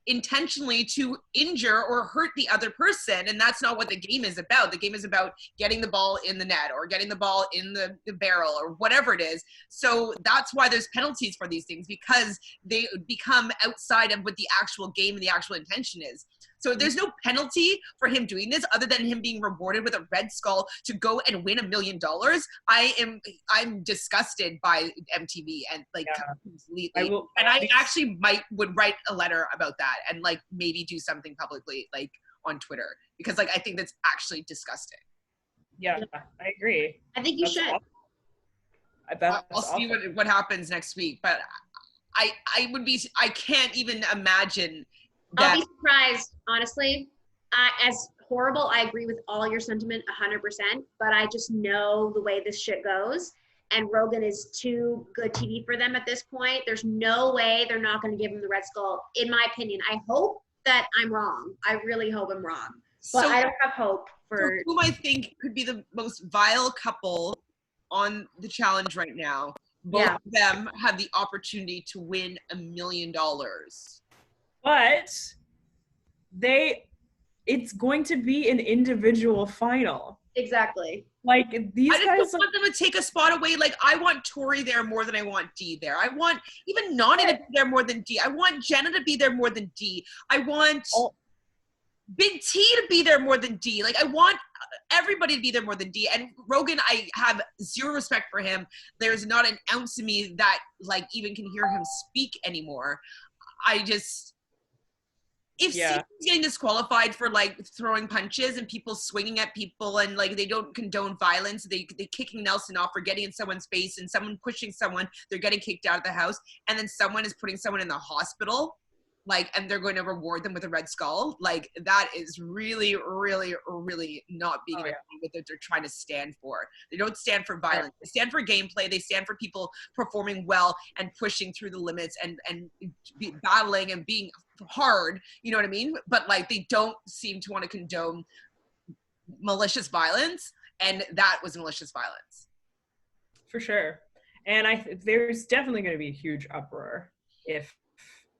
intentionally to injure or hurt the other person, and that's not what the game is about. The game is about getting the ball in the net or getting the ball in the barrel or whatever it is. So that's why there's penalties for these things, because they become outside of what the actual game and the actual intention is. So there's no penalty for him doing this other than him being rewarded with a red skull to go and win $1 million. I'm disgusted by MTV and like completely. I actually would write a letter about that and like maybe do something publicly like on Twitter, because like I think that's actually disgusting. Yeah, I agree. I think you should. I'll see what happens next week, but I can't even imagine. I'll be surprised, honestly. As horrible, I agree with all your sentiment 100%, but I just know the way this shit goes, and Rogan is too good TV for them at this point. There's no way they're not going to give him the red skull, in my opinion. I hope that I'm wrong. I really hope I'm wrong, but I don't have hope for whom I think could be the most vile couple on the challenge right now. Both of them have the opportunity to win $1 million. But it's going to be an individual final. Exactly. Like these guys. I just don't want them to take a spot away. Like I want Tori there more than I want Dee there. I want even Nani to be there more than Dee. I want Jenna to be there more than Dee. I want Big T to be there more than Dee. Like I want everybody to be there more than Dee. And Rogan, I have zero respect for him. There's not an ounce of me that like even can hear him speak anymore. If Stephen's getting disqualified for like throwing punches and people swinging at people and like they don't condone violence, they kicking Nelson off for getting in someone's face and someone pushing someone, they're getting kicked out of the house, and then someone is putting someone in the hospital. like, and they're going to reward them with a red skull. Like, that is really, really, really not being in agreement with what they're trying to stand for. They don't stand for violence. They stand for gameplay. They stand for people performing well and pushing through the limits and battling and being hard. You know what I mean? But like, they don't seem to want to condone malicious violence, and that was malicious violence. For sure. And there's definitely going to be a huge uproar if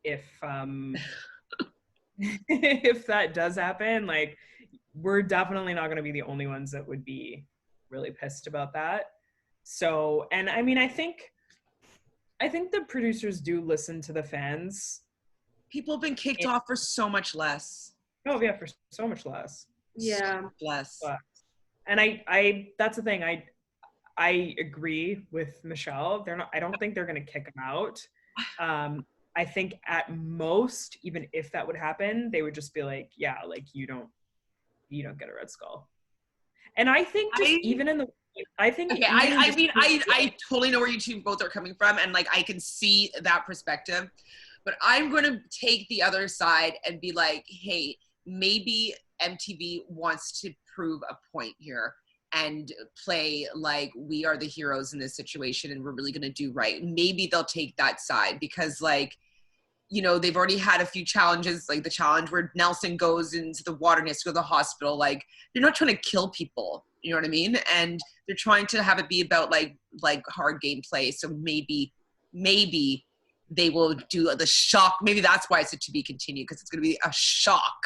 if that does happen. Like, we're definitely not going to be the only ones that would be really pissed about that. So, and I mean, I think the producers do listen to the fans. People have been kicked off for so much less. Oh yeah, for so much less. Yeah. So much less. And I that's the thing. I agree with Michelle. I don't think they're going to kick him out. I think at most, even if that would happen, they would just be like, yeah, like you don't get a red skull. And I think I totally know where you two both are coming from, and like I can see that perspective, but I'm going to take the other side and be like, hey, maybe MTV wants to prove a point here and play like we are the heroes in this situation and we're really going to do right. Maybe they'll take that side because, like, you know, they've already had a few challenges, like the challenge where Nelson goes into the water and has to go to the hospital. Like, they're not trying to kill people, you know what I mean? And they're trying to have it be about like hard gameplay. So maybe they will do the shock. Maybe that's why it's a to be continued, because it's going to be a shock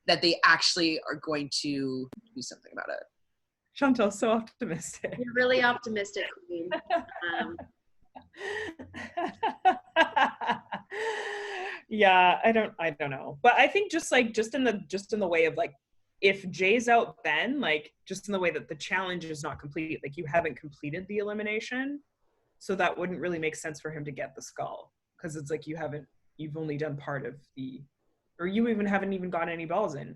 that they actually are going to do something about it. Chantele, so optimistic. You're really optimistic, Queen. Yeah, I don't know. But I think just in the way of like, if Jay's out, then like just in the way that the challenge is not complete, like you haven't completed the elimination, so that wouldn't really make sense for him to get the skull, because it's like you've only done part of or you haven't even gotten any balls in.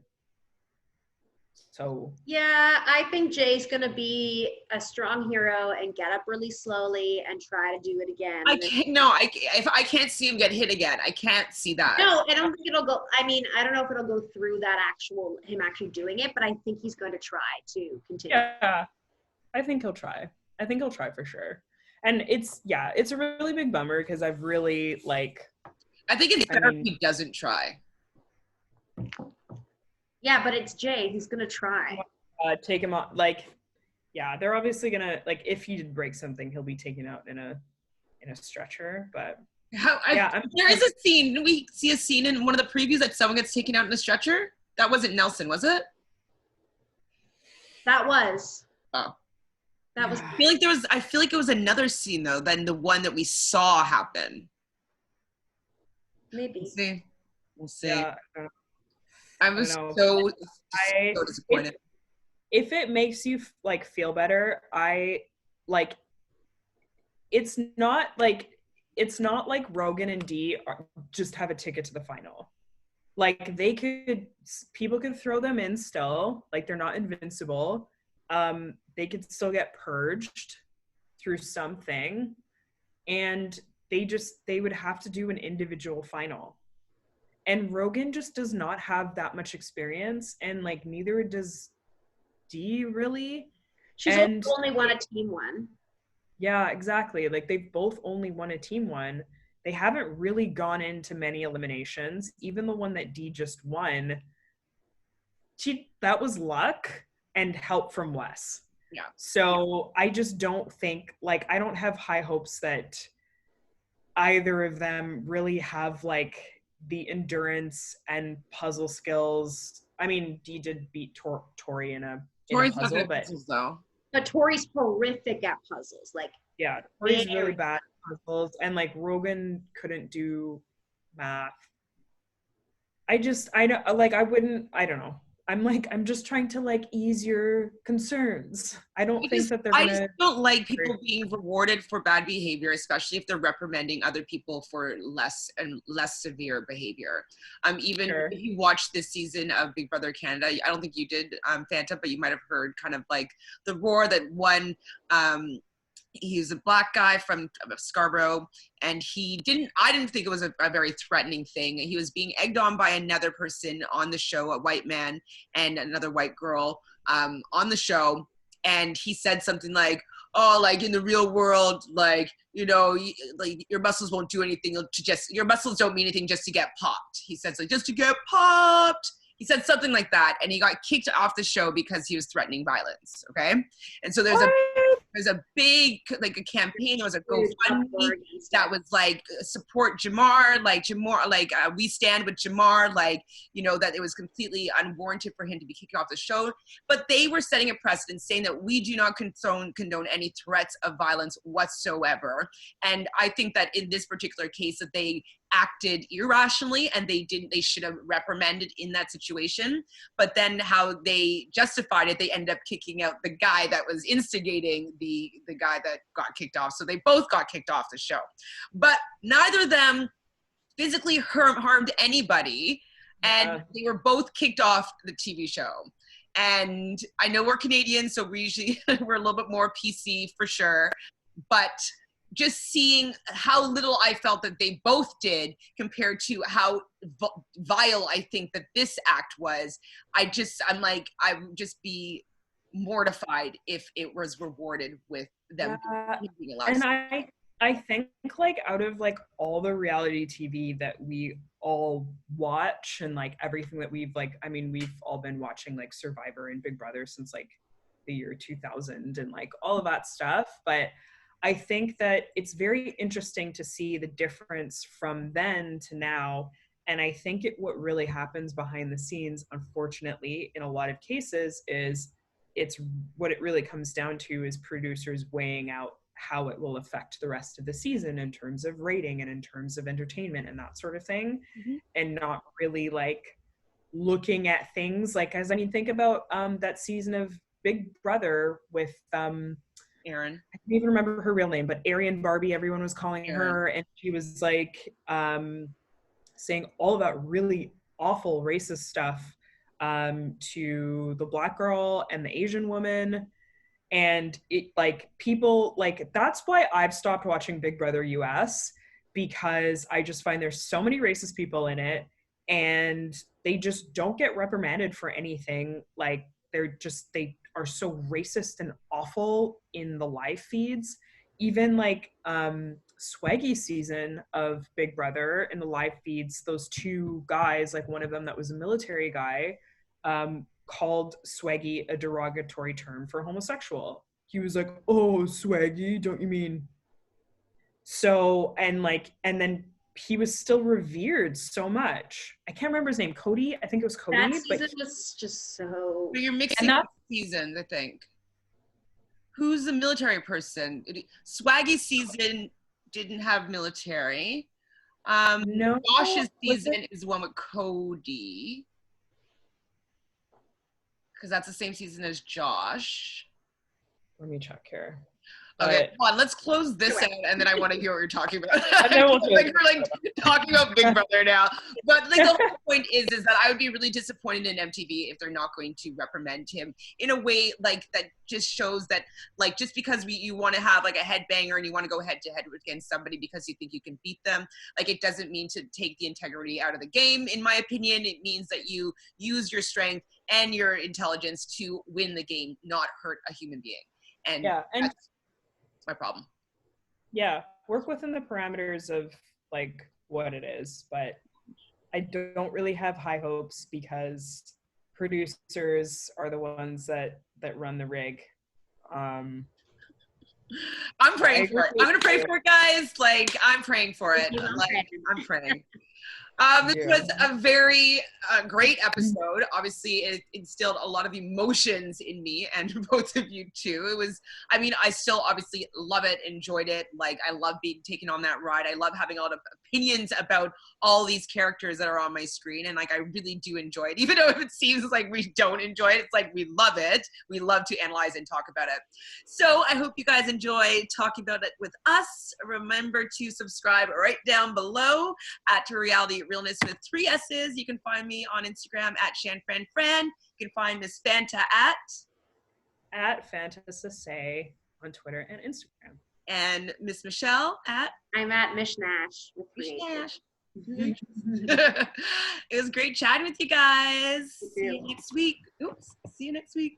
So yeah, I think Jay's gonna be a strong hero and get up really slowly and try to do it again. If I can't see him get hit again, I can't see that. No, I don't think it'll go. I mean, I don't know if it'll go through that him actually doing it, but I think he's going to try to continue. Yeah, I think he'll try. I think he'll try for sure. And it's a really big bummer because I've really I think it's better if he doesn't try. Yeah, but it's Jay. He's gonna try. Take him out. They're obviously gonna if he did break something, he'll be taken out in a stretcher. But there is a scene. Didn't we see a scene in one of the previews that someone gets taken out in a stretcher? That wasn't Nelson, was it? That was. Oh. That was. I feel like it was another scene though than the one that we saw happen. Maybe. We'll see. Yeah. I was so disappointed. If it makes you feel better, it's not like Rogan and Dee just have a ticket to the final. Like people could throw them in still, like they're not invincible. They could still get purged through something, and they would have to do an individual final. And Rogan just does not have that much experience, and neither does Dee really. She's only won a team one. Yeah, exactly. They've both only won a team one. They haven't really gone into many eliminations. Even the one that Dee just won, that was luck and help from Wes. Yeah. So I just don't think I don't have high hopes that either of them really have the endurance and puzzle skills. I mean, Dee did beat Tori in a puzzle, but Tori's horrific at puzzles. Tori's really bad at puzzles, and Rogan couldn't do math. I don't know. I'm just trying to ease your concerns. I don't think that they're I just don't like people being rewarded for bad behavior, especially if they're reprimanding other people for less and less severe behavior. If you watched this season of Big Brother Canada, I don't think you did, Fanta, but you might have heard kind of the roar that one He was a black guy from Scarborough, and I didn't think it was a very threatening thing. He was being egged on by another person on the show, a white man and another white girl on the show. And he said something like, oh, like in the real world, like, you know, like your muscles won't do anything your muscles don't mean anything just to get popped. He said, like, just to get popped. He said something like that, and he got kicked off the show because he was threatening violence. Okay. And so there's a big, like, a campaign. There was a GoFundMe that was like, support Jamar, like we stand with Jamar, like, you know, that it was completely unwarranted for him to be kicked off the show. But they were setting a precedent saying that we do not condone any threats of violence whatsoever. And I think that in this particular case that they acted irrationally, and they should have reprimanded in that situation. But then how they justified it, they ended up kicking out the guy that was instigating the guy that got kicked off. So they both got kicked off the show, but neither of them physically harmed anybody. And they were both kicked off the TV show. And I know we're Canadians, so we usually we're a little bit more PC for sure, but just seeing how little I felt that they both did compared to how vile I think that this act was, I'm like, I would just be mortified if it was rewarded with them being allowed. And I think, like, out of like all the reality TV that we all watch and like everything that we've like, I mean, we've all been watching like Survivor and Big Brother since like the year 2000 and like all of that stuff, but I think that it's very interesting to see the difference from then to now. And I think what really happens behind the scenes, unfortunately, in a lot of cases, is what it really comes down to is producers weighing out how it will affect the rest of the season in terms of rating and in terms of entertainment and that sort of thing. Mm-hmm. And not really like looking at things like, as I mean, think about that season of Big Brother with Aaron. I can't even remember her real name, but Arian Barbie, everyone was calling her, and she was like saying all about really awful racist stuff to the black girl and the Asian woman. And it like people like, that's why I've stopped watching Big Brother US, because I just find there's so many racist people in it and they just don't get reprimanded for anything. Like they are so racist and awful in the live feeds. Even like Swaggy's season of Big Brother in the live feeds, those two guys, like one of them that was a military guy, called Swaggy a derogatory term for homosexual. He was like, oh, Swaggy, don't you mean? So, and then he was still revered so much. I can't remember his name. Cody? I think it was Cody. That season was just so... But you're mixing seasons, I think. Who's the military person? Swaggy's season didn't have military. No. Josh's season is the one with Cody. Because that's the same season as Josh. Let me check here. Okay, come on, let's close this out, and then I want to hear what you're talking about. Like we're like talking about Big Brother now, but like the whole point is that I would be really disappointed in MTV if they're not going to reprimand him in a way like that just shows that like just because you want to have like a headbanger and you want to go head to head against somebody because you think you can beat them, like it doesn't mean to take the integrity out of the game. In my opinion, it means that you use your strength and your intelligence to win the game, not hurt a human being. And yeah, and that's my problem. Yeah, work within the parameters of like what it is, but I don't really have high hopes because producers are the ones that run the rig. I'm praying for it. I'm gonna pray for it, guys. Like I'm praying for it. Like I'm praying. This was a very great episode. Obviously, it instilled a lot of emotions in me and both of you too. It was, I mean, I still obviously love it, enjoyed it. Like, I love being taken on that ride. I love having a lot of opinions about all these characters that are on my screen. And like, I really do enjoy it. Even though if it seems like we don't enjoy it, it's like we love it. We love to analyze and talk about it. So I hope you guys enjoy talking about it with us. Remember to subscribe right down below at Reality Realness with 3 S's. You can find me on Instagram at ShanFranFran. You can find Miss Fanta at Fanta Sesay. on Twitter and Instagram. And Miss Michelle at? I'm at Mish Nash with Mish Nash. It It was great chatting with you guys. See you next week. Oops. See you next week.